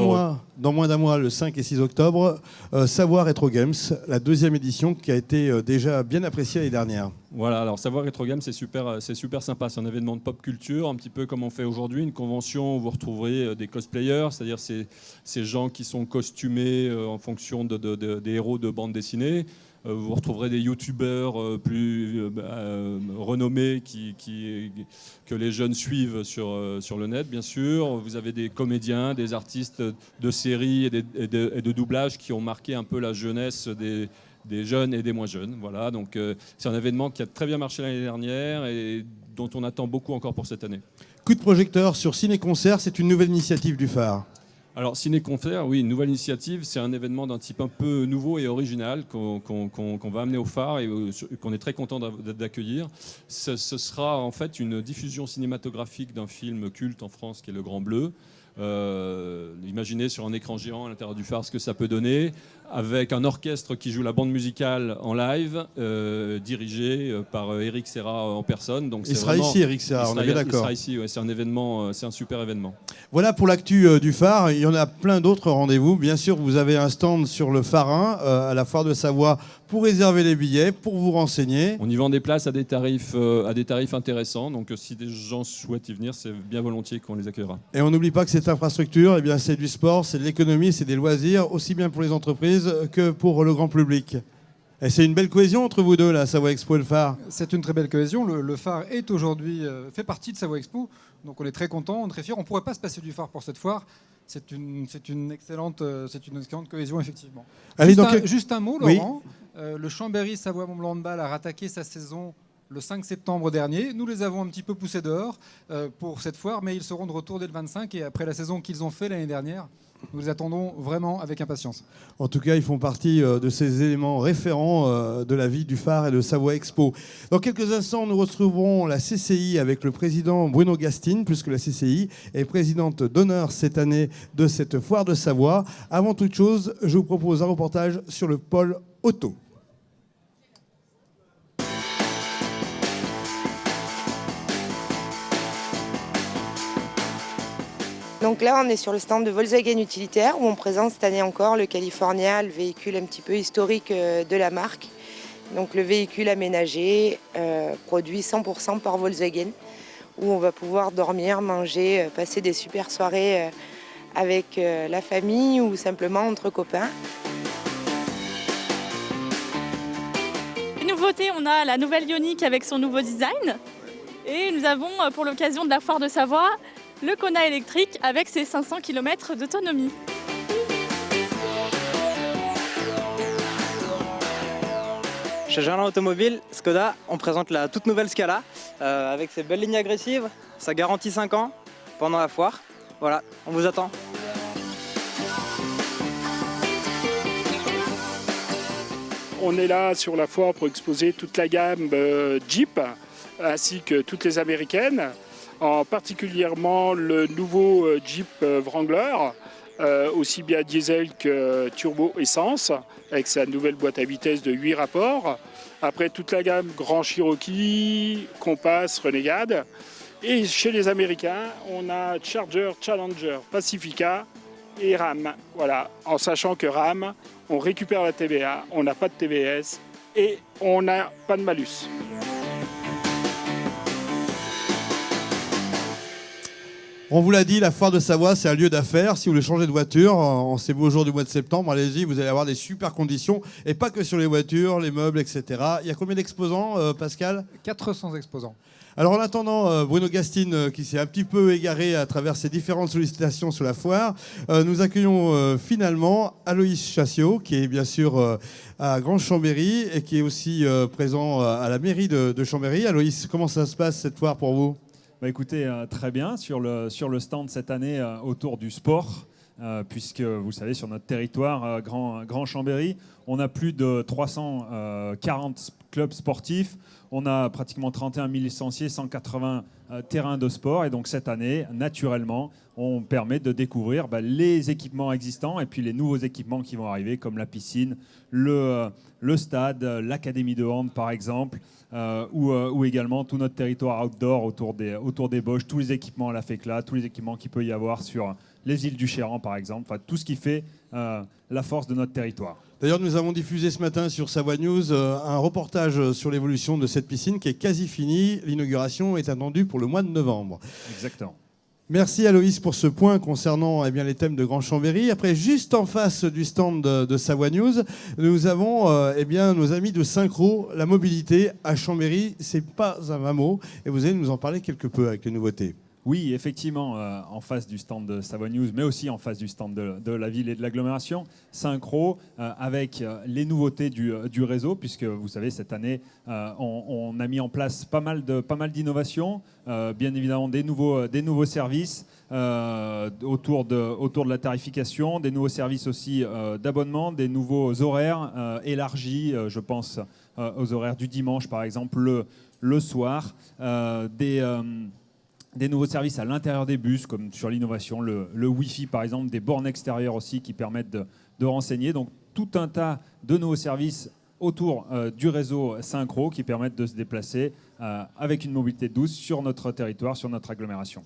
S1: mois, le 5 et 6 octobre, Savoie Retro Games, la 2e édition qui a été déjà bien appréciée l'année dernière.
S17: Voilà, alors Savoie Retro Games, c'est super sympa. C'est un événement de pop culture, un petit peu comme on fait aujourd'hui, une convention où vous retrouverez des cosplayers, c'est-à-dire ces gens qui sont costumés en fonction des héros de bande dessinée. Vous retrouverez des youtubeurs plus renommés que les jeunes suivent sur le net, bien sûr. Vous avez des comédiens, des artistes de séries et de doublage qui ont marqué un peu la jeunesse des jeunes et des moins jeunes. Voilà, donc c'est un événement qui a très bien marché l'année dernière et dont on attend beaucoup encore pour cette année.
S1: Coup de projecteur sur Ciné-Concert, c'est une nouvelle initiative du phare.
S17: Alors, Ciné-Concert, oui, une nouvelle initiative. C'est un événement d'un type un peu nouveau et original qu'on va amener au phare et qu'on est très content d'accueillir. Ce sera en fait une diffusion cinématographique d'un film culte en France qui est Le Grand Bleu. Imaginez sur un écran géant à l'intérieur du phare ce que ça peut donner, avec un orchestre qui joue la bande musicale en live, dirigé par Eric Serra en personne. Donc
S1: il sera ici, Eric Serra, on est bien d'accord.
S17: Il sera ici, ouais, c'est un événement, c'est un super événement.
S1: Voilà pour l'actu du phare. Il y en a plein d'autres rendez-vous. Bien sûr, vous avez un stand sur le phare 1 à la foire de Savoie pour réserver les billets, pour vous renseigner.
S17: On y vend des places à des tarifs intéressants. Donc si des gens souhaitent y venir, c'est bien volontiers qu'on les accueillera.
S1: Et on n'oublie pas que cette infrastructure, eh bien, c'est du sport, c'est de l'économie, c'est des loisirs, aussi bien pour les entreprises que pour le grand public. Et c'est une belle cohésion entre vous deux, la Savoie Expo et le phare.
S2: C'est une très belle cohésion. Le phare est aujourd'hui fait partie de Savoie Expo, donc on est très content, on est très fiers. On ne pourrait pas se passer du phare pour cette foire. C'est une excellente cohésion, effectivement.
S1: Allez,
S2: juste un mot, Laurent.
S1: Oui.
S2: Le Chambéry Savoie-Mont-Blanc Handball a rattaqué sa saison le 5 septembre dernier. Nous les avons un petit peu poussés dehors pour cette foire, mais ils seront de retour dès le 25 et après la saison qu'ils ont fait l'année dernière. Nous les attendons vraiment avec impatience.
S1: En tout cas, ils font partie de ces éléments référents de la vie du phare et de Savoie Expo. Dans quelques instants, nous retrouverons la CCI avec le président Bruno Gastine, puisque la CCI est présidente d'honneur cette année de cette foire de Savoie. Avant toute chose, je vous propose un reportage sur le pôle auto.
S18: Donc là, on est sur le stand de Volkswagen Utilitaire où on présente cette année encore le California, le véhicule un petit peu historique de la marque. Donc le véhicule aménagé, produit 100% par Volkswagen, où on va pouvoir dormir, manger, passer des super soirées avec la famille ou simplement entre copains.
S19: Nouveauté, on a la nouvelle Ioniq avec son nouveau design. Et nous avons, pour l'occasion de la foire de Savoie, le Kona électrique avec ses 500 km d'autonomie.
S20: Chez Gerland Automobile, Skoda, on présente la toute nouvelle Scala avec ses belles lignes agressives, sa garantie 5 ans pendant la foire. Voilà, on vous attend.
S21: On est là sur la foire pour exposer toute la gamme Jeep ainsi que toutes les américaines. Particulièrement le nouveau Jeep Wrangler aussi bien diesel que turbo essence, avec sa nouvelle boîte à vitesse de 8 rapports. Après, toute la gamme Grand Cherokee, Compass, Renegade. Et chez les Américains, on a Charger, Challenger, Pacifica et RAM. Voilà, en sachant que RAM, on récupère la TVA, on n'a pas de TVS et on n'a pas de malus.
S1: On vous l'a dit, la foire de Savoie, c'est un lieu d'affaires. Si vous voulez changer de voiture, en ces beaux jours du mois de septembre, allez-y, vous allez avoir des super conditions. Et pas que sur les voitures, les meubles, etc. Il y a combien d'exposants, Pascal ?
S2: 400 exposants.
S1: Alors en attendant, Bruno Gastine, qui s'est un petit peu égaré à travers ses différentes sollicitations sur la foire, nous accueillons finalement Aloïs Chassiot, qui est bien sûr à Grand-Chambéry et qui est aussi présent à la mairie de Chambéry. Aloïs, comment ça se passe cette foire pour vous ?
S4: Bah écoutez, très bien, sur le stand cette année autour du sport, puisque vous le savez, sur notre territoire, Grand Chambéry, on a plus de 340 clubs sportifs, on a pratiquement 31 000 licenciés, 180 terrains de sport, et donc cette année, naturellement, on permet de découvrir les équipements existants et puis les nouveaux équipements qui vont arriver, comme la piscine, le stade, l'académie de hand par exemple, ou également tout notre territoire outdoor autour des Bauges, tous les équipements à la FECLA, tous les équipements qu'il peut y avoir sur les îles du Chéran par exemple, enfin, tout ce qui fait la force de notre territoire.
S1: D'ailleurs, nous avons diffusé ce matin sur Savoie News un reportage sur l'évolution de cette piscine qui est quasi finie. L'inauguration est attendue pour le mois de novembre.
S4: Exactement.
S1: Merci Aloïs pour ce point concernant les thèmes de Grand Chambéry. Après, juste en face du stand de Savoie News, nous avons nos amis de Synchro, la mobilité à Chambéry. C'est pas un mot et vous allez nous en parler quelque peu avec les nouveautés.
S4: Oui, effectivement, en face du stand de Savoie News, mais aussi en face du stand de la ville et de l'agglomération, Synchro, avec les nouveautés du réseau, puisque vous savez, cette année, on a mis en place pas mal d'innovations, bien évidemment des nouveaux services autour de la tarification, des nouveaux services aussi d'abonnement, des nouveaux horaires élargis, je pense aux horaires du dimanche, par exemple, le soir, des nouveaux services à l'intérieur des bus, comme sur l'innovation, le Wi-Fi par exemple, des bornes extérieures aussi qui permettent de renseigner. Donc tout un tas de nouveaux services autour du réseau Synchro qui permettent de se déplacer avec une mobilité douce sur notre territoire, sur notre agglomération.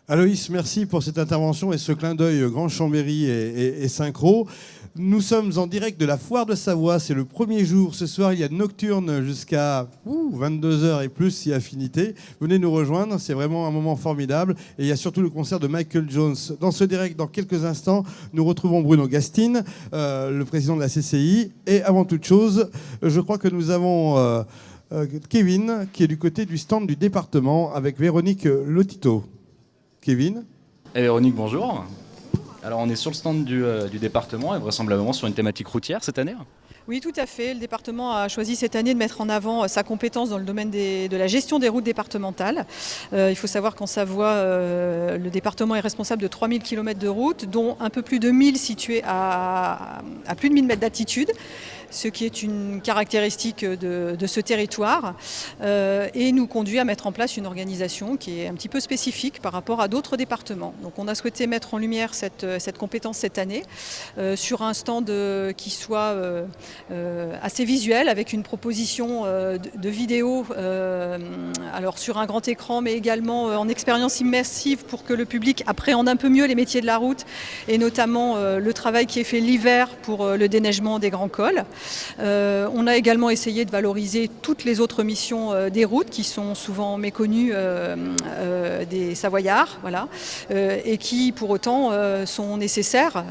S1: Aloïs, merci pour cette intervention et ce clin d'œil Grand Chambéry et Synchro. Nous sommes en direct de la foire de Savoie, c'est le premier jour. Ce soir, il y a nocturne jusqu'à 22h et plus si affinité. Venez nous rejoindre, c'est vraiment un moment formidable. Et il y a surtout le concert de Michael Jones. Dans ce direct, dans quelques instants, nous retrouvons Bruno Gastine, le président de la CCI. Et avant toute chose, je crois que nous avons Kevin, qui est du côté du stand du département, avec Véronique Lotito. Kevin.
S3: Et Véronique, bonjour. Alors on est sur le stand du département et vraisemblablement sur une thématique routière cette année.
S22: Oui, tout à fait. Le département a choisi cette année de mettre en avant sa compétence dans le domaine de la gestion des routes départementales. Il faut savoir qu'en Savoie, le département est responsable de 3000 km de routes, dont un peu plus de 1000 situés à plus de 1000 mètres d'altitude, ce qui est une caractéristique de ce territoire et nous conduit à mettre en place une organisation qui est un petit peu spécifique par rapport à d'autres départements. Donc on a souhaité mettre en lumière cette compétence cette année sur un stand qui soit assez visuel, avec une proposition de vidéo alors sur un grand écran, mais également en expérience immersive pour que le public appréhende un peu mieux les métiers de la route et notamment le travail qui est fait l'hiver pour le déneigement des grands cols. On a également essayé de valoriser toutes les autres missions des routes qui sont souvent méconnues des Savoyards, voilà, et qui pour autant sont nécessaires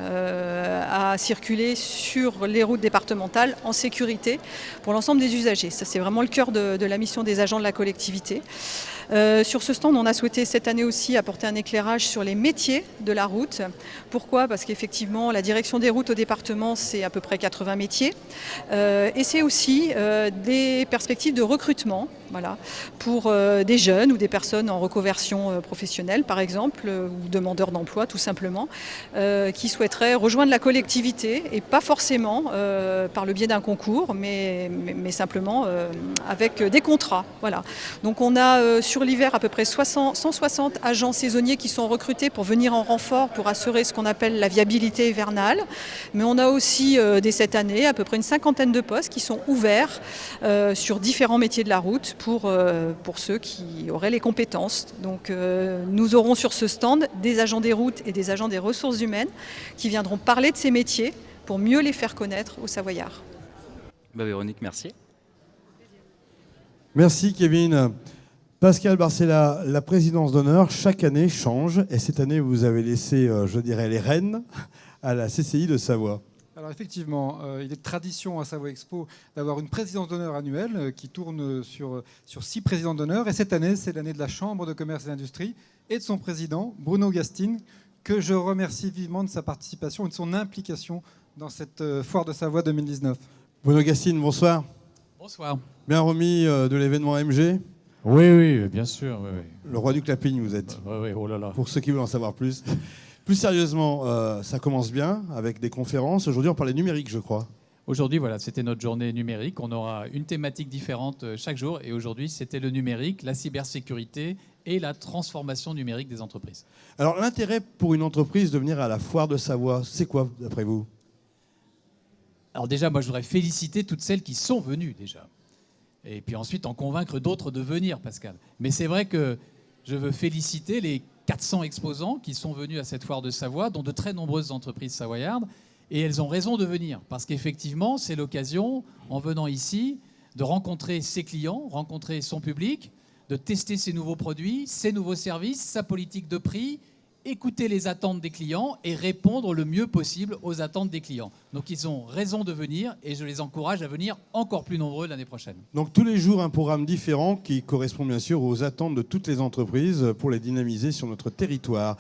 S22: à circuler sur les routes départementales en sécurité pour l'ensemble des usagers. Ça, c'est vraiment le cœur de la mission des agents de la collectivité. Sur ce stand, on a souhaité cette année aussi apporter un éclairage sur les métiers de la route. Pourquoi ? Parce qu'effectivement, la direction des routes au département, c'est à peu près 80 métiers. Et c'est aussi des perspectives de recrutement Voilà, pour des jeunes ou des personnes en reconversion professionnelle, par exemple, ou demandeurs d'emploi, tout simplement, qui souhaiteraient rejoindre la collectivité, et pas forcément par le biais d'un concours, mais simplement avec des contrats. Voilà. Donc on a sur l'hiver à peu près 160 agents saisonniers qui sont recrutés pour venir en renfort pour assurer ce qu'on appelle la viabilité hivernale. Mais on a aussi dès cette année à peu près une cinquantaine de postes qui sont ouverts sur différents métiers de la route pour ceux qui auraient les compétences. Donc nous aurons sur ce stand des agents des routes et des agents des ressources humaines qui viendront parler de ces métiers pour mieux les faire connaître aux Savoyards.
S3: Véronique, merci.
S1: Merci Kevin. Pascal Barcella, la présidence d'honneur, chaque année change. Et cette année, vous avez laissé, je dirais, les rênes à la CCI de Savoie.
S2: Alors effectivement, il est de tradition à Savoie Expo d'avoir une présidence d'honneur annuelle qui tourne sur 6 présidents d'honneur. Et cette année, c'est l'année de la Chambre de commerce et d'industrie et de son président, Bruno Gastine, que je remercie vivement de sa participation et de son implication dans cette foire de Savoie 2019.
S1: Bruno Gastine, bonsoir.
S5: Bonsoir.
S1: Bien remis de l'événement MG.
S5: Oui, bien sûr. Oui.
S1: Le roi du clapping, vous êtes.
S5: Oui, oh là là.
S1: Pour ceux qui veulent en savoir plus. Plus sérieusement, ça commence bien avec des conférences. Aujourd'hui, on parlait numérique, je crois.
S5: Aujourd'hui, voilà, c'était notre journée numérique. On aura une thématique différente chaque jour. Et aujourd'hui, c'était le numérique, la cybersécurité et la transformation numérique des entreprises.
S1: Alors, l'intérêt pour une entreprise de venir à la foire de Savoie, c'est quoi, d'après vous ?
S5: Alors déjà, moi, je voudrais féliciter toutes celles qui sont venues déjà. Et puis ensuite, en convaincre d'autres de venir, Pascal. Mais c'est vrai que je veux féliciter les 400 exposants qui sont venus à cette foire de Savoie, dont de très nombreuses entreprises savoyardes. Et elles ont raison de venir, parce qu'effectivement, c'est l'occasion, en venant ici, de rencontrer ses clients, rencontrer son public, de tester ses nouveaux produits, ses nouveaux services, sa politique de prix, écouter les attentes des clients et répondre le mieux possible aux attentes des clients. Donc ils ont raison de venir et je les encourage à venir encore plus nombreux l'année prochaine.
S1: Donc tous les jours, un programme différent qui correspond bien sûr aux attentes de toutes les entreprises pour les dynamiser sur notre territoire.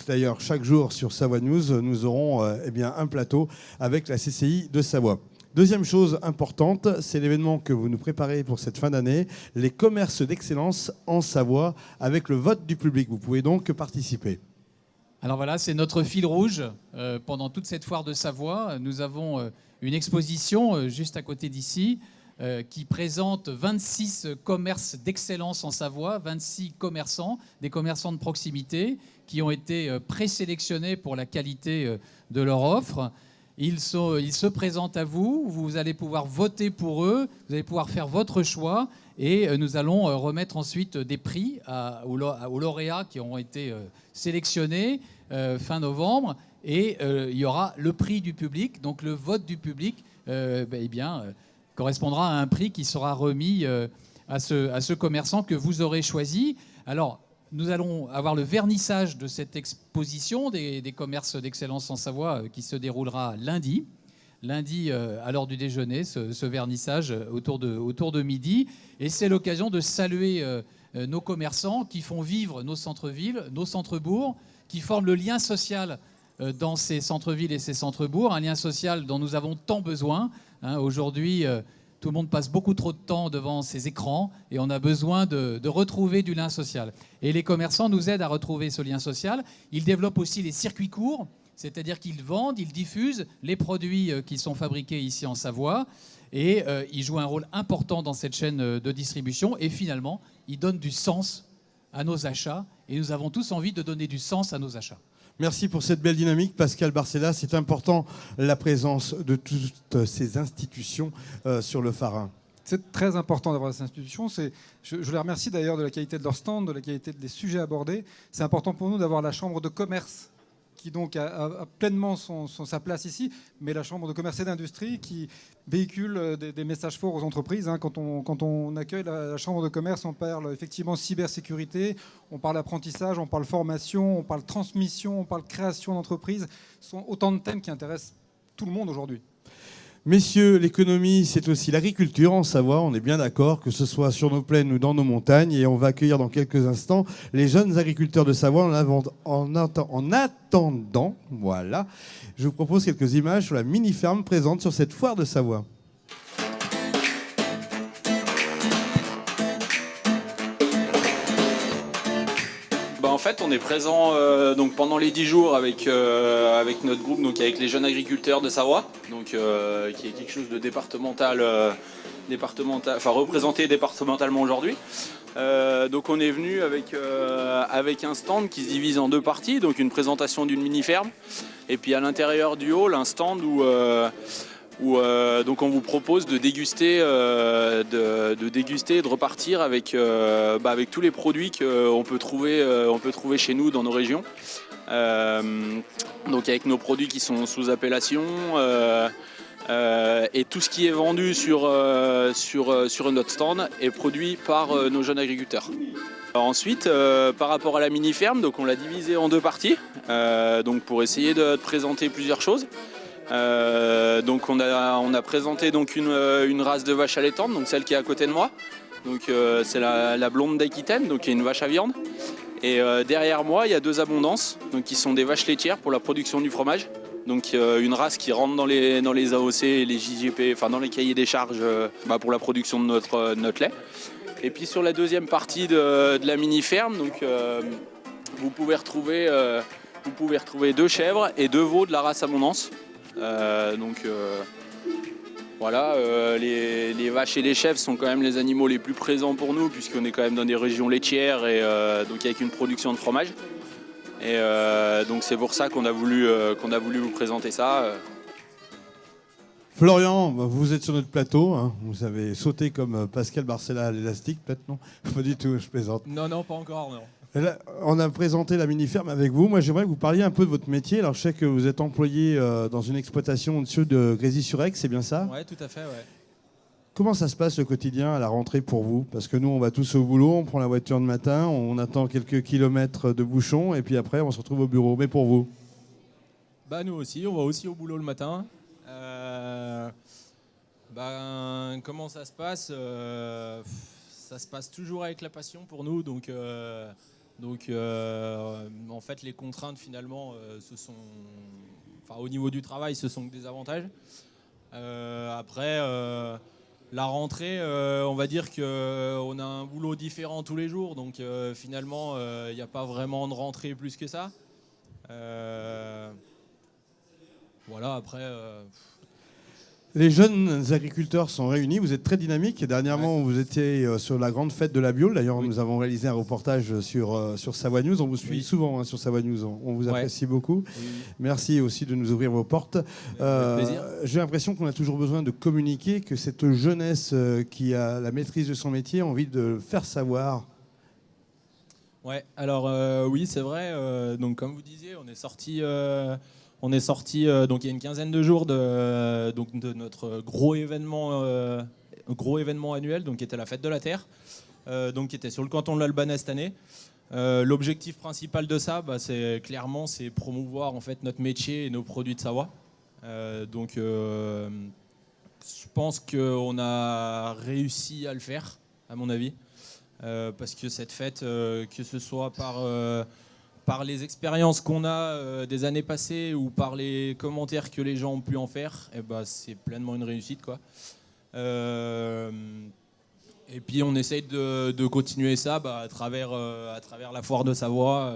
S1: D'ailleurs, chaque jour sur Savoie News, nous aurons un plateau avec la CCI de Savoie. Deuxième chose importante, c'est l'événement que vous nous préparez pour cette fin d'année, les commerces d'excellence en Savoie avec le vote du public. Vous pouvez donc participer.
S5: Alors voilà, c'est notre fil rouge. Pendant toute cette foire de Savoie, nous avons une exposition juste à côté d'ici qui présente 26 commerces d'excellence en Savoie, 26 commerçants, des commerçants de proximité qui ont été présélectionnés pour la qualité de leur offre. Ils se présentent à vous, vous allez pouvoir voter pour eux, vous allez pouvoir faire votre choix et nous allons remettre ensuite des prix aux lauréats qui auront été sélectionnés fin novembre et il y aura le prix du public, donc le vote du public correspondra à un prix qui sera remis à ce commerçant que vous aurez choisi. Alors, nous allons avoir le vernissage de cette exposition des commerces d'excellence en Savoie qui se déroulera lundi. Lundi, à l'heure du déjeuner, ce vernissage autour de midi. Et c'est l'occasion de saluer nos commerçants qui font vivre nos centres-villes, nos centres-bourgs, qui forment le lien social dans ces centres-villes et ces centres-bourgs, un lien social dont nous avons tant besoin. Aujourd'hui, tout le monde passe beaucoup trop de temps devant ces écrans et on a besoin de retrouver du lien social. Et les commerçants nous aident à retrouver ce lien social. Ils développent aussi les circuits courts, c'est-à-dire qu'ils vendent, ils diffusent les produits qui sont fabriqués ici en Savoie et ils jouent un rôle important dans cette chaîne de distribution et finalement, ils donnent du sens à nos achats et nous avons tous envie de donner du sens à nos achats.
S1: Merci pour cette belle dynamique, Pascal Barcella. C'est important, la présence de toutes ces institutions sur le Phare 1.
S2: C'est très important d'avoir ces institutions. Je les remercie d'ailleurs de la qualité de leur stand, de la qualité des sujets abordés. C'est important pour nous d'avoir la Chambre de commerce qui donc a pleinement sa place ici, mais la Chambre de commerce et d'industrie qui véhicule des messages forts aux entreprises. Quand on accueille la Chambre de commerce, on parle effectivement cybersécurité, on parle apprentissage, on parle formation, on parle transmission, on parle création d'entreprises. Ce sont autant de thèmes qui intéressent tout le monde aujourd'hui.
S1: Messieurs, l'économie, c'est aussi l'agriculture en Savoie. On est bien d'accord, que ce soit sur nos plaines ou dans nos montagnes. Et on va accueillir dans quelques instants les jeunes agriculteurs de Savoie. En attendant, voilà, je vous propose quelques images sur la mini-ferme présente sur cette foire de Savoie.
S7: fait, on est présent donc pendant les 10 jours avec notre groupe, donc avec les jeunes agriculteurs de Savoie, donc qui est quelque chose de départemental, enfin représenté départementalement aujourd'hui. Donc on est venu avec un stand qui se divise en deux parties, donc une présentation d'une mini-ferme, et puis à l'intérieur du hall, un stand où donc on vous propose de déguster, et de repartir avec tous les produits qu'on peut trouver chez nous dans nos régions. Donc avec nos produits qui sont sous appellation et tout ce qui est vendu sur notre stand est produit par nos jeunes agriculteurs. Ensuite, par rapport à la mini-ferme, donc on l'a divisée en deux parties, donc pour essayer de présenter plusieurs choses. Donc on a présenté donc une race de vache allaitante, donc celle qui est à côté de moi. Donc c'est la blonde d'Aquitaine, donc qui est une vache à viande. Et derrière moi, il y a deux abondances, donc qui sont des vaches laitières pour la production du fromage. Donc une race qui rentre dans les AOC et les JGP, enfin dans les cahiers des charges pour la production de notre lait. Et puis sur la deuxième partie de la mini-ferme, donc vous pouvez retrouver deux chèvres et deux veaux de la race abondance. Voilà, les vaches et les chèvres sont quand même les animaux les plus présents pour nous, puisqu'on est quand même dans des régions laitières et donc avec une production de fromage. Et donc c'est pour ça qu'on a voulu vous présenter ça.
S1: Florian, vous êtes sur notre plateau, hein. Vous avez sauté comme Pascal Barcella à l'élastique, peut-être non? Pas du tout, je plaisante.
S8: Non, pas encore, non.
S1: Là, on a présenté la mini-ferme avec vous. Moi, j'aimerais que vous parliez un peu de votre métier. Alors, je sais que vous êtes employé dans une exploitation au-dessus de Grésy-sur-Aix, c'est bien ça?
S8: Oui, tout à fait, ouais.
S1: Comment ça se passe le quotidien à la rentrée pour vous? Parce que nous, on va tous au boulot, on prend la voiture le matin, on attend quelques kilomètres de bouchons et puis après, on se retrouve au bureau. Mais pour vous?
S8: Nous aussi, on va aussi au boulot le matin. Comment ça se passe? Ça se passe toujours avec la passion pour nous, donc en fait les contraintes finalement au niveau du travail ce sont que des avantages. Après la rentrée, on va dire qu'on a un boulot différent tous les jours, donc finalement il n'y a pas vraiment de rentrée plus que ça. Voilà, après...
S1: Les jeunes agriculteurs sont réunis, vous êtes très dynamiques. Dernièrement, vous étiez sur la grande fête de la bio. D'ailleurs, nous avons réalisé un reportage sur Savoie News. On vous suit souvent sur Savoie News. On vous apprécie beaucoup. Merci aussi de nous ouvrir vos portes. J'ai l'impression qu'on a toujours besoin de communiquer, que cette jeunesse qui a la maîtrise de son métier a envie de le faire savoir.
S8: Ouais, alors oui, c'est vrai. Donc, comme vous disiez, on est sorti donc il y a une quinzaine de jours de notre gros événement annuel, donc qui était la Fête de la Terre, donc qui était sur le canton de l'Albanais cette année. L'objectif principal de ça, c'est promouvoir en fait notre métier et nos produits de Savoie. Donc je pense qu'on a réussi à le faire, à mon avis, parce que cette fête, que ce soit par les expériences qu'on a des années passées ou par les commentaires que les gens ont pu en faire, c'est pleinement une réussite, quoi. Et puis on essaye de continuer ça à travers la foire de Savoie.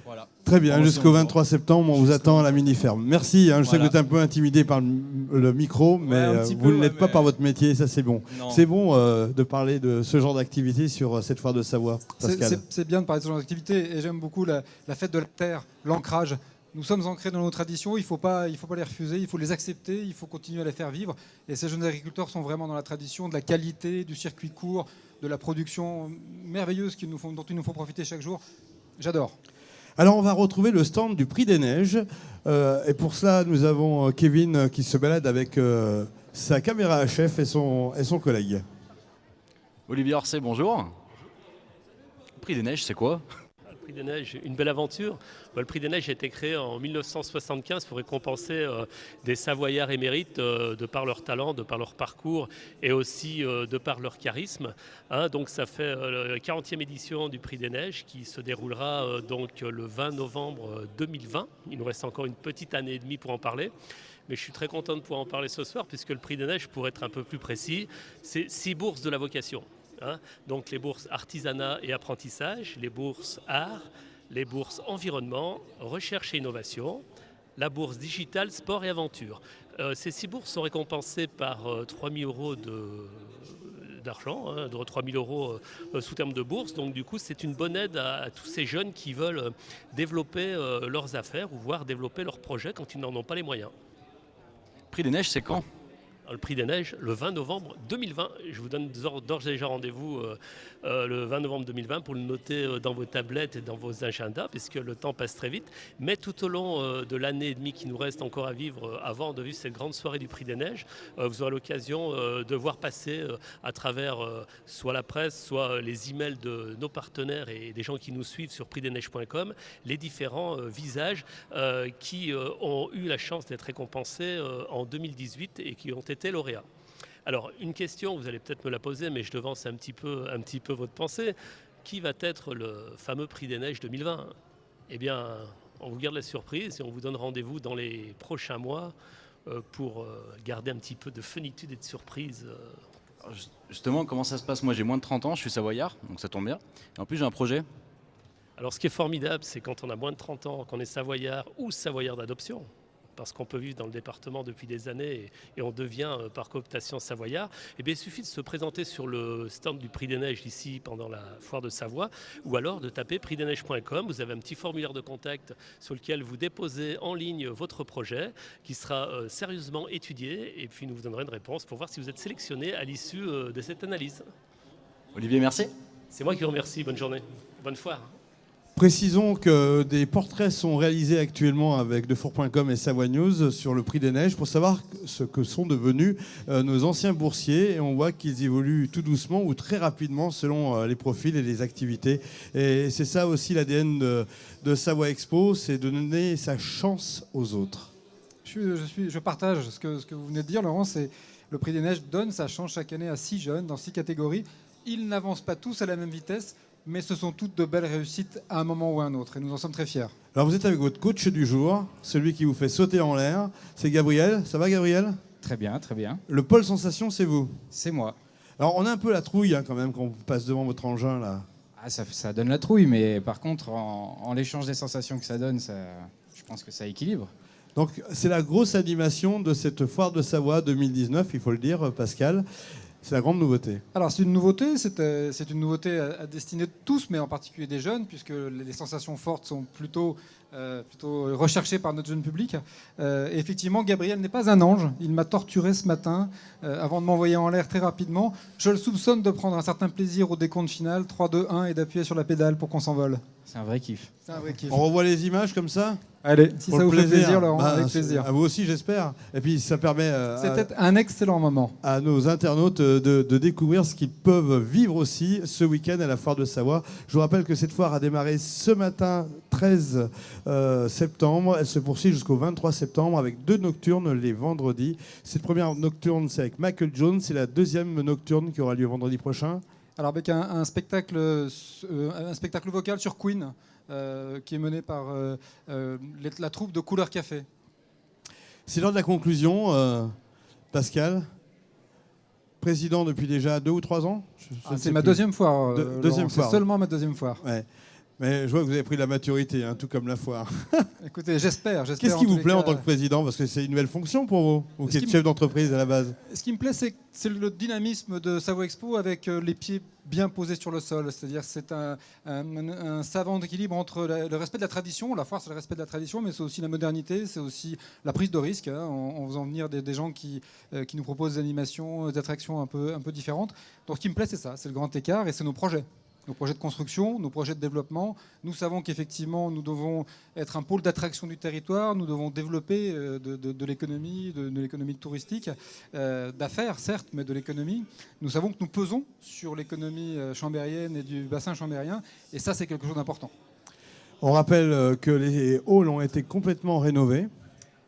S8: Voilà.
S1: Très bien, jusqu'au 23 septembre, on vous attend à la mini-ferme. Merci, je sais que vous êtes un peu intimidé par le micro, mais vous ne l'êtes pas par votre métier, ça c'est bon. Non. C'est bon de parler de ce genre d'activité sur cette foire de Savoie, Pascal.
S2: C'est bien de parler de ce genre d'activité et j'aime beaucoup la fête de la terre, l'ancrage. Nous sommes ancrés dans nos traditions, il ne faut pas les refuser, il faut les accepter, il faut continuer à les faire vivre. Et ces jeunes agriculteurs sont vraiment dans la tradition de la qualité, du circuit court, de la production merveilleuse dont ils nous font profiter chaque jour. J'adore.
S1: Alors on va retrouver le stand du Prix des Neiges et pour cela nous avons Kevin qui se balade avec sa caméra HF et son collègue.
S3: Olivier Arcet, bonjour. Le Prix des Neiges, c'est quoi?
S23: Le Prix des Neiges, une belle aventure. Le Prix des Neiges a été créé en 1975 pour récompenser des Savoyards émérites de par leur talent, de par leur parcours et aussi de par leur charisme. Donc ça fait la 40e édition du Prix des Neiges qui se déroulera donc le 20 novembre 2020. Il nous reste encore une petite année et demie pour en parler. Mais je suis très content de pouvoir en parler ce soir puisque le Prix des Neiges, pour être un peu plus précis, c'est 6 bourses de la vocation. hein. Donc les bourses artisanat et apprentissage, les bourses art, les bourses environnement, recherche et innovation, la bourse digitale, sport et aventure. Ces 6 bourses sont récompensées par 3 000 euros d'argent, hein, de 3 000 euros sous terme de bourse. Donc du coup, c'est une bonne aide à tous ces jeunes qui veulent développer leurs affaires ou voire développer leurs projets quand ils n'en ont pas les moyens.
S3: Prix des Neiges, c'est quand ?
S23: Le Prix des Neiges, le 20 novembre 2020. Je vous donne d'ores et déjà rendez-vous le 20 novembre 2020 pour le noter dans vos tablettes et dans vos agendas, puisque le temps passe très vite. Mais tout au long de l'année et demie qui nous reste encore à vivre avant de vivre cette grande soirée du Prix des Neiges, vous aurez l'occasion de voir passer à travers soit la presse, soit les emails de nos partenaires et des gens qui nous suivent sur prixdesneiges.com, les différents visages qui ont eu la chance d'être récompensés en 2018 et qui ont été lauréats. Alors, une question, vous allez peut-être me la poser, mais je devance un petit peu votre pensée. Qui va être le fameux Prix des Neiges 2020 ? Eh bien, on vous garde la surprise et on vous donne rendez-vous dans les prochains mois pour garder un petit peu de funitude et de surprise.
S3: Justement, comment ça se passe ? Moi, j'ai moins de 30 ans, je suis savoyard, donc ça tombe bien. Et en plus, j'ai un projet.
S23: Alors, ce qui est formidable, c'est quand on a moins de 30 ans, qu'on est savoyard ou savoyard d'adoption, parce qu'on peut vivre dans le département depuis des années et on devient par cooptation savoyard, eh bien, il suffit de se présenter sur le stand du Prix des Neiges ici pendant la foire de Savoie ou alors de taper prixdesneiges.com. Vous avez un petit formulaire de contact sur lequel vous déposez en ligne votre projet qui sera sérieusement étudié et puis nous vous donnerons une réponse pour voir si vous êtes sélectionné à l'issue de cette analyse.
S3: Olivier, merci.
S23: C'est moi qui vous remercie. Bonne journée. Bonne foire.
S1: Précisons que des portraits sont réalisés actuellement avec defour.com et Savoie News sur le Prix des Neiges pour savoir ce que sont devenus nos anciens boursiers. Et on voit qu'ils évoluent tout doucement ou très rapidement selon les profils et les activités. Et c'est ça aussi l'ADN de Savoie Expo, c'est de donner sa chance aux autres.
S2: Je partage ce que vous venez de dire, Laurent. C'est le Prix des Neiges donne sa chance chaque année à 6 jeunes dans 6 catégories. Ils n'avancent pas tous à la même vitesse, mais ce sont toutes de belles réussites à un moment ou à un autre, et nous en sommes très fiers.
S1: Alors vous êtes avec votre coach du jour, celui qui vous fait sauter en l'air, c'est Gabriel. Ça va, Gabriel ?
S6: Très bien, très bien.
S1: Le pôle sensation, c'est vous ?
S6: C'est moi.
S1: Alors on a un peu la trouille quand même quand on passe devant votre engin là.
S6: Ah, ça donne la trouille, mais par contre, en l'échange des sensations que ça donne, je pense que ça équilibre.
S1: Donc c'est la grosse animation de cette foire de Savoie 2019, il faut le dire, Pascal. C'est la grande nouveauté.
S2: Alors c'est une nouveauté, c'est une nouveauté à destinée de tous, mais en particulier des jeunes, puisque les sensations fortes sont plutôt recherchées par notre jeune public. Et effectivement, Gabriel n'est pas un ange. Il m'a torturé ce matin avant de m'envoyer en l'air très rapidement. Je le soupçonne de prendre un certain plaisir au décompte final, 3, 2, 1, et d'appuyer sur la pédale pour qu'on s'envole.
S6: C'est un vrai kiff.
S2: C'est un vrai kiff.
S1: On revoit les images comme ça ?
S2: Allez, si ça vous fait plaisir, Laurent, avec plaisir.
S1: À vous aussi, j'espère. Et puis, ça permet
S2: c'était un excellent moment
S1: à nos internautes de découvrir ce qu'ils peuvent vivre aussi ce week-end à la foire de Savoie. Je vous rappelle que cette foire a démarré ce matin, 13 septembre. Elle se poursuit jusqu'au 23 septembre avec 2 nocturnes les vendredis. Cette première nocturne, c'est avec Michael Jones. C'est la deuxième nocturne qui aura lieu vendredi prochain.
S2: Alors avec un spectacle vocal sur Queen qui est mené par la troupe de Couleur Café.
S1: C'est l'heure de la conclusion, Pascal. Président depuis déjà 2 ou 3 ans.
S2: C'est ma deuxième fois.
S1: Deuxième fois.
S2: C'est seulement ma deuxième fois.
S1: Ouais. Mais je vois que vous avez pris de la maturité, tout comme la foire.
S2: Écoutez, j'espère.
S1: Qu'est-ce qui vous plaît en tant que président ? Parce que c'est une nouvelle fonction pour vous, ou qui êtes chef d'entreprise à la base.
S2: Ce qui me plaît, c'est le dynamisme de Savoie Expo avec les pieds bien posés sur le sol. C'est-à-dire c'est un savant équilibre entre le respect de la tradition. La foire, c'est le respect de la tradition, mais c'est aussi la modernité, c'est aussi la prise de risque, en faisant venir des gens qui nous proposent des animations, des attractions un peu différentes. Donc ce qui me plaît, c'est ça, c'est le grand écart et c'est nos projets. Nos projets de construction, nos projets de développement. Nous savons qu'effectivement, nous devons être un pôle d'attraction du territoire, nous devons développer de l'économie, de l'économie touristique, d'affaires certes, mais de l'économie. Nous savons que nous pesons sur l'économie chambérienne et du bassin chambérien, et ça, c'est quelque chose d'important.
S1: On rappelle que les halls ont été complètement rénovés.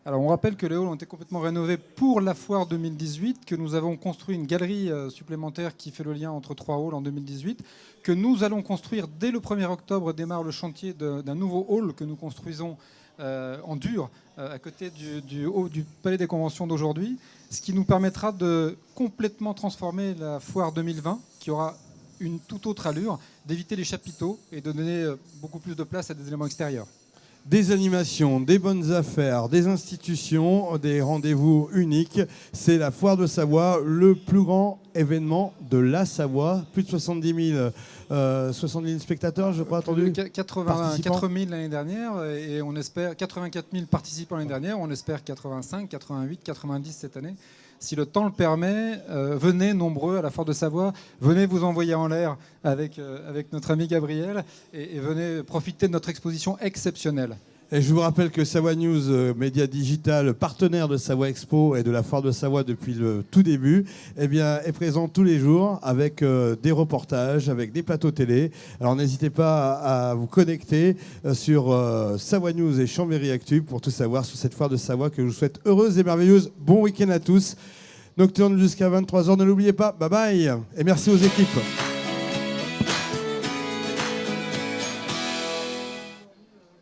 S2: Alors, on rappelle que les halls ont été complètement rénovés pour la foire 2018, que nous avons construit une galerie supplémentaire qui fait le lien entre 3 halls en 2018, que nous allons construire dès le 1er octobre, démarre le chantier d'un nouveau hall que nous construisons en dur à côté du Palais des Conventions d'aujourd'hui, ce qui nous permettra de complètement transformer la foire 2020, qui aura une toute autre allure, d'éviter les chapiteaux et de donner beaucoup plus de place à des éléments extérieurs.
S1: Des animations, des bonnes affaires, des institutions, des rendez-vous uniques. C'est la Foire de Savoie, le plus grand événement de la Savoie. Plus de 70 000 spectateurs, je crois, attendus.
S2: 84 000 l'année dernière et on espère 84 000 participants l'année dernière. On espère 85, 88, 90 cette année. Si le temps le permet, venez nombreux à la Foire de Savoie, venez vous envoyer en l'air avec notre ami Gabriel et venez profiter de notre exposition exceptionnelle.
S1: Et je vous rappelle que Savoie News, média digital, partenaire de Savoie Expo et de la Foire de Savoie depuis le tout début, eh bien, est présent tous les jours avec des reportages, avec des plateaux télé. Alors n'hésitez pas à vous connecter sur Savoie News et Chambéry Actu pour tout savoir sur cette Foire de Savoie que je vous souhaite heureuse et merveilleuse. Bon week-end à tous. Nocturne jusqu'à 23h, ne l'oubliez pas. Bye bye et merci aux équipes.